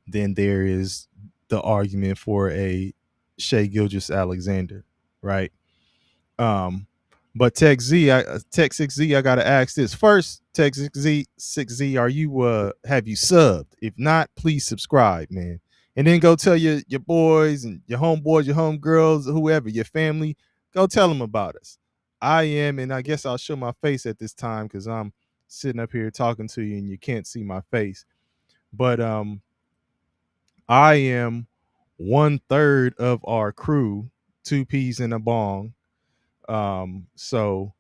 then there is the argument for a Shea Gilgis Alexander, right? Um, but Tech 6Z, I gotta ask this first. Tech 6Z, are you have you subbed? If not, please subscribe, man. And then go tell your boys and your homeboys, your homegirls, whoever, your family, go tell them about us. I am, and I guess I'll show my face at this time because I'm sitting up here talking to you and you can't see my face. But I am 1/3 of our crew, two peas in a bong. So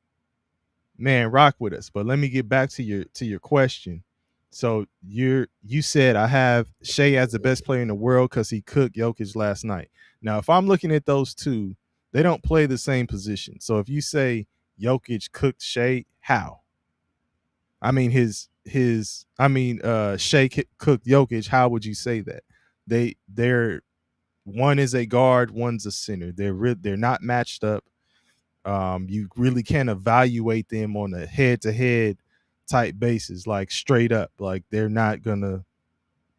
man, rock with us. But let me get back to your question. So you said I have Shea as the best player in the world because he cooked Jokic last night. Now, if I'm looking at those two, they don't play the same position. So if you say Jokic cooked Shea, how? I mean Shea cooked Jokic. How would you say that? They're one is a guard, one's a center. They're not matched up. You really can't evaluate them on a head-to-head type basis, like straight up. Like they're not gonna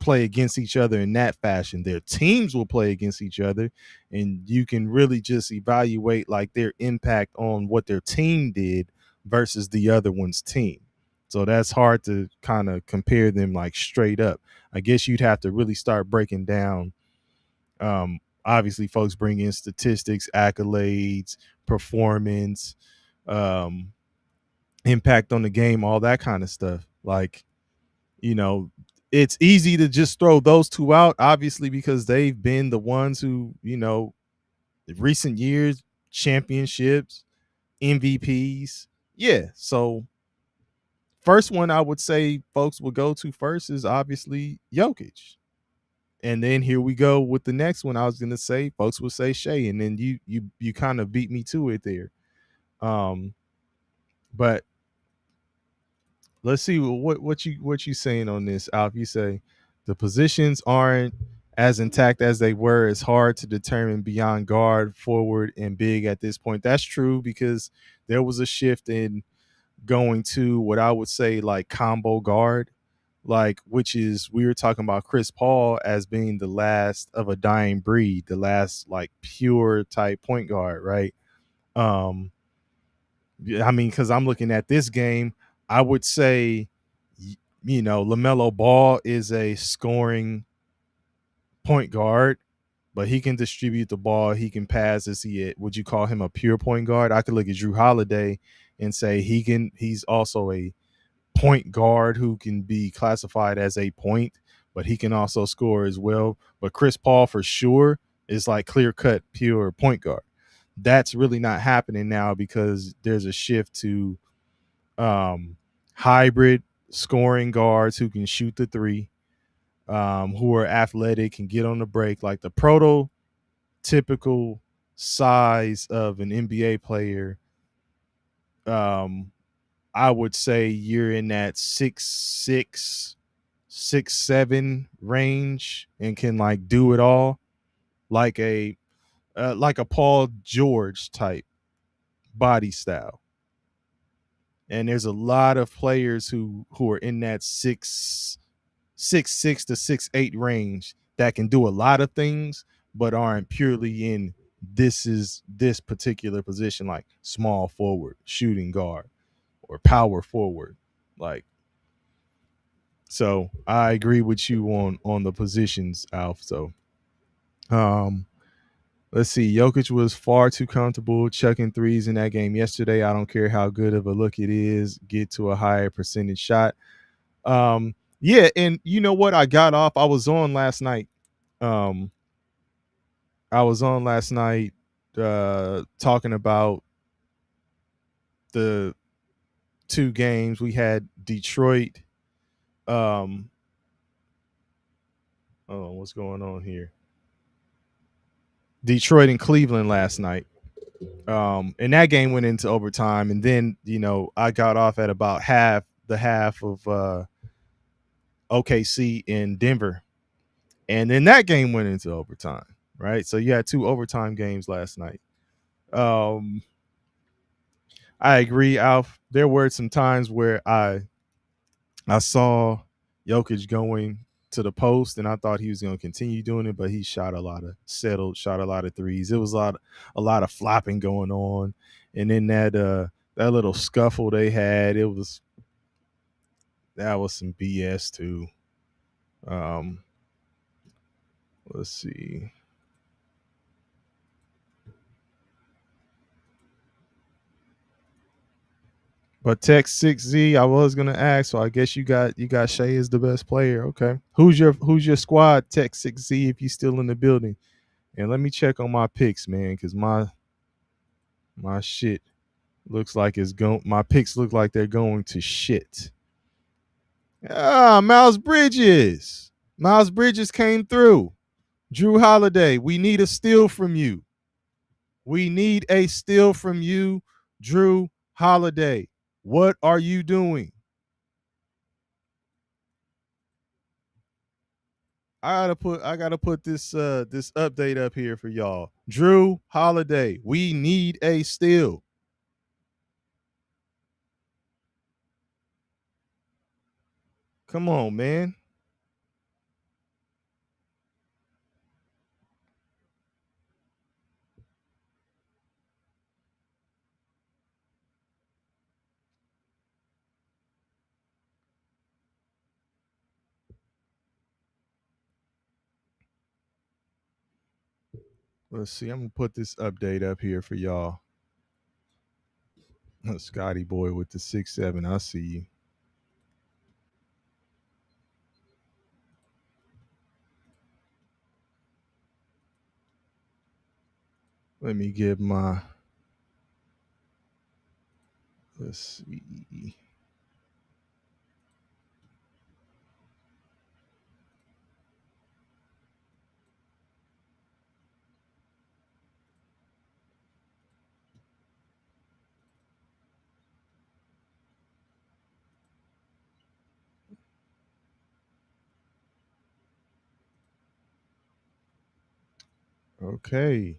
play against each other in that fashion. Their teams will play against each other, and you can really just evaluate like their impact on what their team did versus the other one's team. So that's hard to kind of compare them like straight up. I guess you'd have to really start breaking down. Obviously, folks bring in statistics, accolades, performance, um, impact on the game, all that kind of stuff. Like, you know, it's easy to just throw those two out, obviously, because they've been the ones who, recent years, championships, MVPs. Yeah. So, first one I would say folks would go to first is obviously Jokic. And then here we go with the next one. I was gonna say, folks will say Shea, and then you kind of beat me to it there. Um, but let's see what you saying on this, Alf. You say the positions aren't as intact as they were. It's hard to determine beyond guard, forward, and big at this point. That's true because there was a shift in going to what I would say like combo guard, like which is we were talking about Chris Paul as being the last of a dying breed, the last like pure type point guard, right? Um, I mean, because I'm looking at this game, I would say, LaMelo Ball is a scoring point guard, but he can distribute the ball. He can pass. Is he? Would you call him a pure point guard? I could look at Drew Holiday and say he can. He's also a point guard who can be classified as a point, but he can also score as well. But Chris Paul for sure is like clear cut pure point guard. That's really not happening now because there's a shift to hybrid scoring guards who can shoot the three, who are athletic and get on the break, like the prototypical size of an NBA player. I would say you're in that 6'6", 6'7" range and can like do it all, like a Paul George type body style. And there's a lot of players who are in that 6'6" to 6'8" range that can do a lot of things, but aren't purely in this particular position, like small forward, shooting guard, or power forward. Like, so I agree with you on the positions, Alf. So um let's see. Jokic was far too comfortable chucking threes in that game yesterday. I don't care how good of a look it is, get to a higher percentage shot. Yeah, and you know what? I got off. Um I was on last night talking about the two games. We had Detroit. Oh, what's going on here? Detroit and Cleveland last night. And that game went into overtime, and then I got off at about the half of OKC in Denver, and then that game went into overtime. Right, so you had two overtime games last night. Um, I agree, Alf. There were some times where I saw Jokic going to the post, and I thought he was going to continue doing it, but he shot a lot of threes. It was a lot of flopping going on, and then that little scuffle they had, that was some BS too. Um, let's see. But Tech 6Z, I was gonna ask, so I guess you got Shea as the best player. Okay. Who's your squad, Tech 6Z, if you still in the building? And let me check on my picks, man, because my shit looks like it's going my picks look like they're going to shit. Miles Bridges. Miles Bridges came through. Drew Holiday, we need a steal from you. We need a steal from you, Drew Holiday. What are you doing? I gotta put this update up here for y'all. Drew Holiday, we need a steal. Come on, man. Let's see. I'm gonna put this update up here for y'all. Scotty boy with the 6'7". I see you. Let me get my. Let's see. Okay.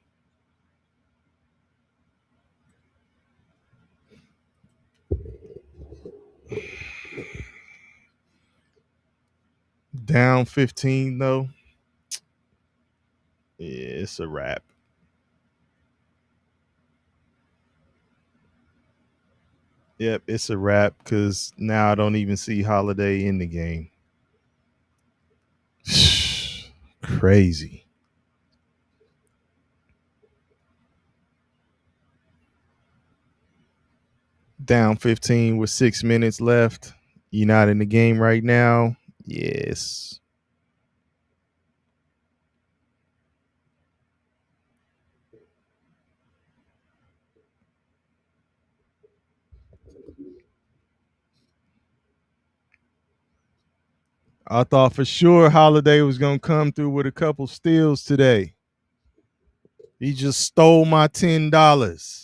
Down 15 though. Yeah, it's a wrap. Yep, it's a wrap because now I don't even see Holiday in the game. Crazy. Down 15 with 6 minutes left. You're not in the game right now. Yes. I thought for sure Holiday was gonna come through with a couple steals today. He just stole my $10.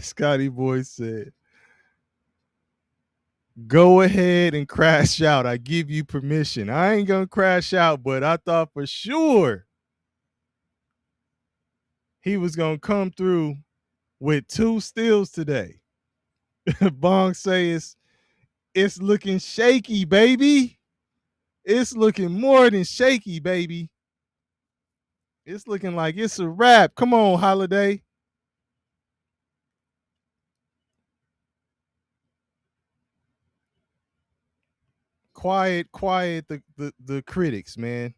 Scotty Boy said, "Go ahead and crash out. I give you permission. I ain't gonna crash out, but I thought for sure he was gonna come through with two steals today." Bong says it's looking shaky, baby. It's looking more than shaky, baby. It's looking like it's a wrap. Come on, Holiday. Quiet the critics, man.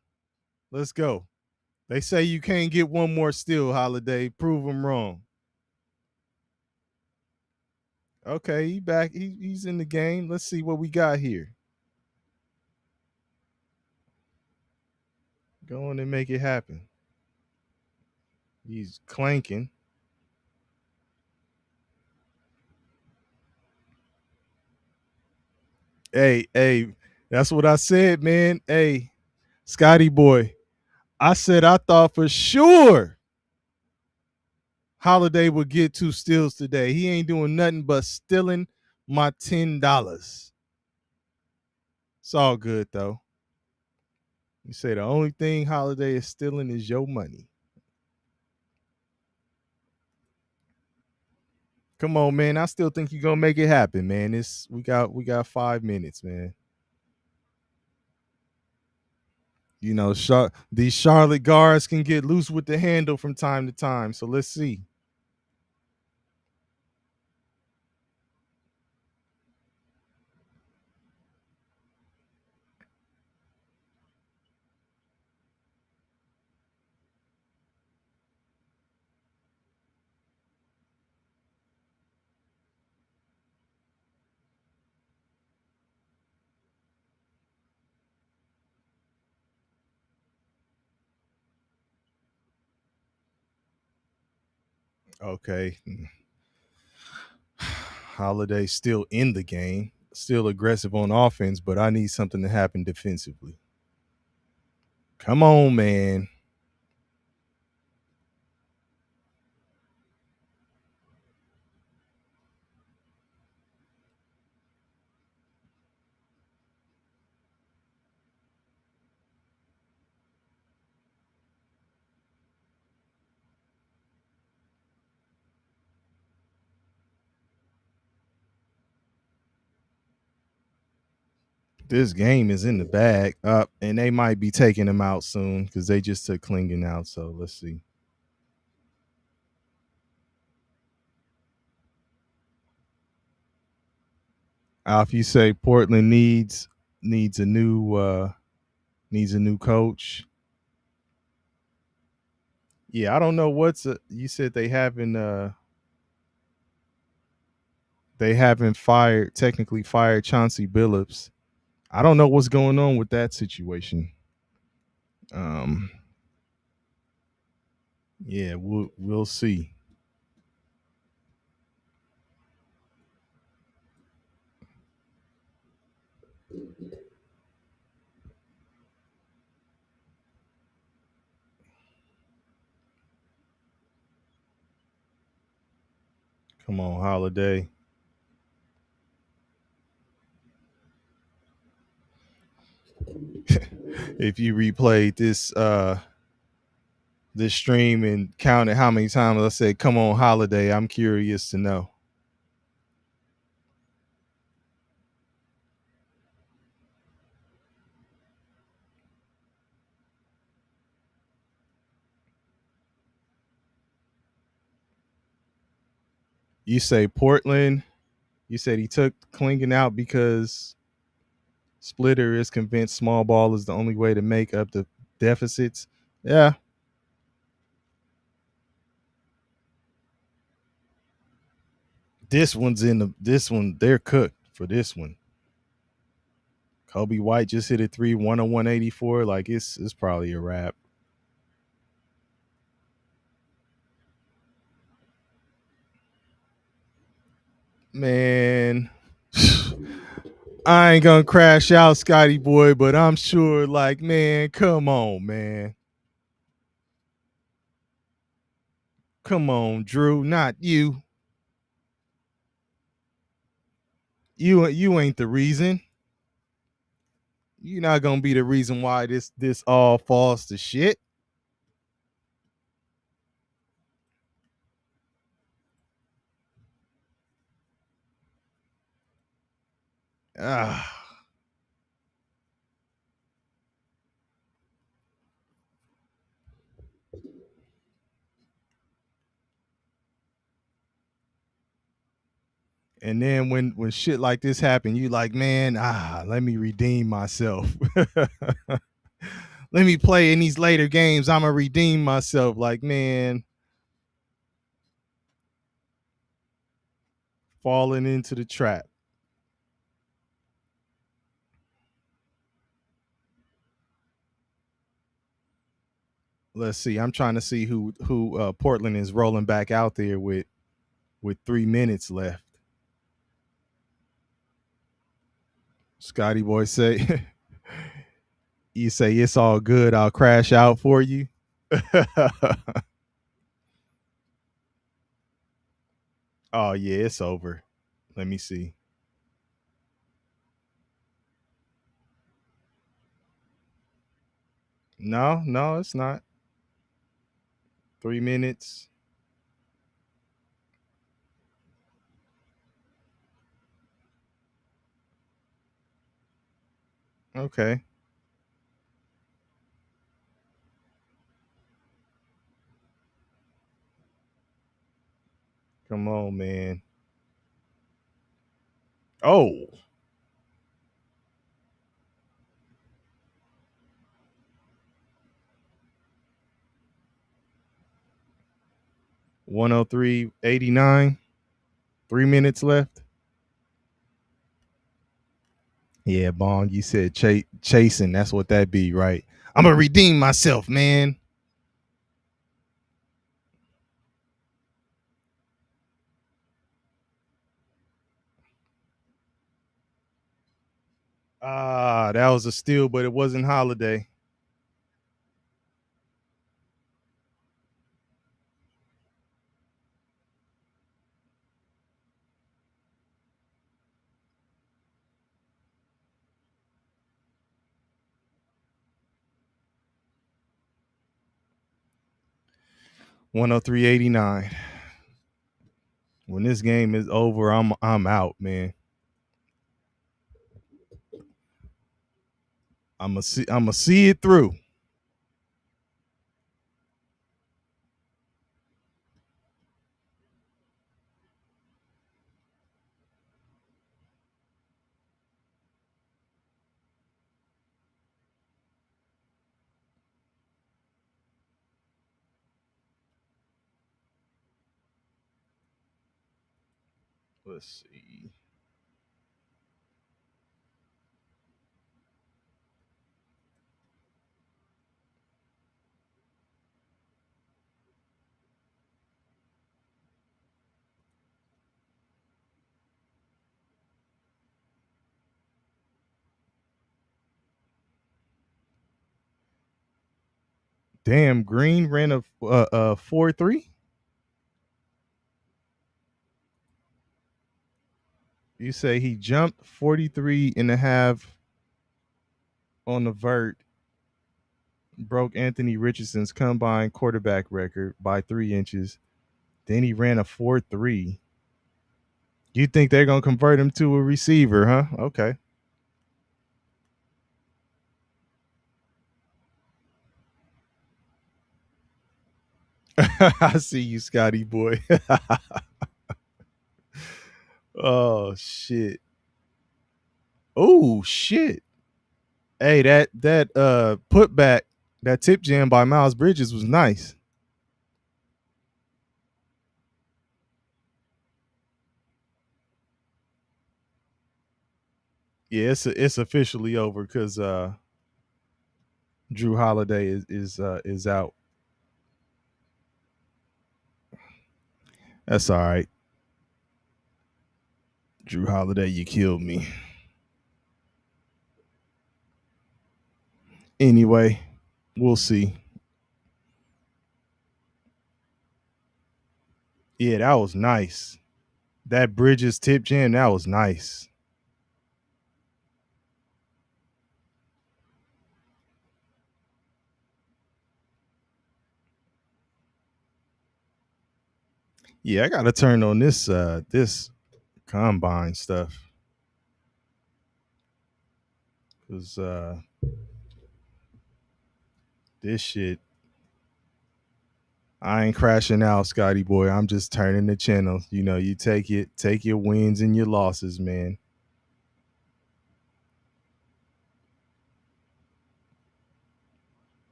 Let's go. They say you can't get one more steal, Holiday. Prove them wrong. Okay, he back. He's in the game. Let's see what we got here. Go on and make it happen. He's clanking. Hey, that's what I said, man. Hey, Scotty boy, I said I thought for sure Holiday would get two steals today. He ain't doing nothing but stealing my $10. It's all good though. You say the only thing Holiday is stealing is your money. Come on, man. I still think you're gonna make it happen, man. It's we got 5 minutes, man. You know, these Charlotte guards can get loose with the handle from time to time. So let's see. Okay. Holiday still in the game, still aggressive on offense, but I need something to happen defensively. Come on, man. This game is in the bag up, and they might be taking him out soon because they just took Klingon out. So let's see. Alf, you say Portland needs a new coach. Yeah, I don't know you said they haven't fired technically fired Chauncey Billups. I don't know what's going on with that situation. Um, yeah, we'll see. Come on, Holiday. If you replayed this stream and counted how many times I said "Come on, Holiday," I'm curious to know. You say Portland. You said he took Klingon out because Splitter is convinced small ball is the only way to make up the deficits. Yeah. This one, they're cooked for this one. Kobe White just hit a three, 101-84. Like it's probably a wrap. Man. I ain't gonna crash out, Scotty boy, but I'm sure, like, man, come on, man. Come on, Drew. Not you. You ain't the reason. You're not gonna be the reason why this all falls to shit. Ah. And then when shit like this happen, you like, man, let me redeem myself. Let me play in these later games. I'ma redeem myself. Like, man, falling into the trap. Let's see. I'm trying to see who Portland is rolling back out there with 3 minutes left. Scotty boy say, you say it's all good. I'll crash out for you. Oh yeah, it's over. Let me see. No, no, it's not. 3 minutes. Okay. Come on, man. Oh, 103.89. 3 minutes left. Yeah, Bong, you said chasing. That's what that be, right? I'm gonna redeem myself, man. That was a steal, but it wasn't Holiday. One hundred three eighty nine. When this game is over, I'm out, man. I'm gonna see it through. Let's see. Damn, Green ran a 4-3. You say he jumped 43 and a half on the vert, broke Anthony Richardson's combine quarterback record by 3 inches. Then he ran a 4-3. You think they're gonna convert him to a receiver, huh? Okay. I see you, Scotty boy. shit. Oh shit. Hey, that putback, that tip jam by Miles Bridges was nice. Yeah, it's officially over because Drew Holiday is out. That's all right. Drew Holiday, you killed me. Anyway, we'll see. Yeah, that was nice. That Bridges tip jam, that was nice. Yeah, I gotta turn on this combine stuff. Cause this shit, I ain't crashing out, Scotty boy. I'm just turning the channel. You know, you take your wins and your losses, man.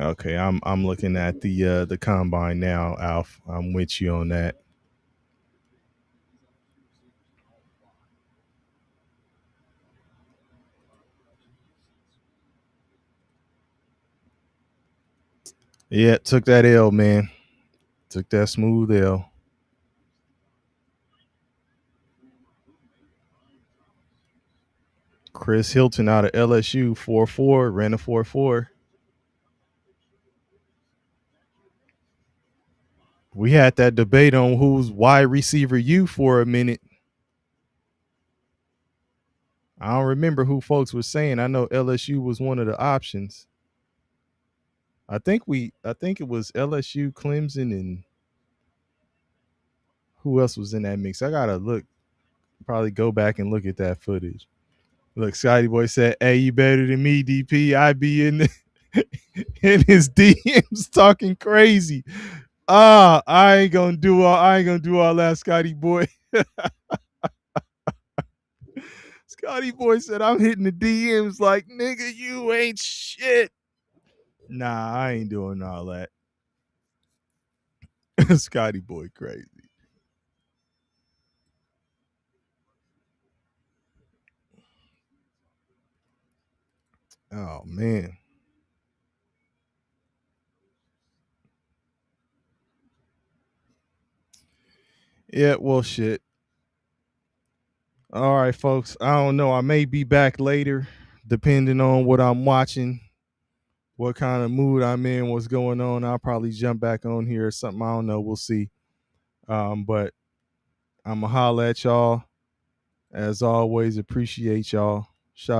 Okay, I'm looking at the combine now, Alf. I'm with you on that. Yeah, took that L, man. Took that smooth L. Chris Hilton out of LSU, 4-4, ran a 4-4. We had that debate on who's wide receiver you for a minute. I don't remember who folks were saying. I know LSU was one of the options. I think it was LSU, Clemson, and who else was in that mix? I gotta look, probably go back and look at that footage. Look, Scotty Boy said, "Hey, you better than me, DP. I be in in his DMs talking crazy." I ain't gonna do all that, Scotty Boy. Scotty Boy said, "I'm hitting the DMs like nigga, you ain't shit." Nah, I ain't doing all that. Scotty Boy crazy. Oh man. Yeah, well shit. All right, folks. I don't know. I may be back later, depending on what I'm watching, what kind of mood I'm in, what's going on. I'll probably jump back on here or something. I don't know. We'll see. But I'm going to holler at y'all. As always, appreciate y'all. Shout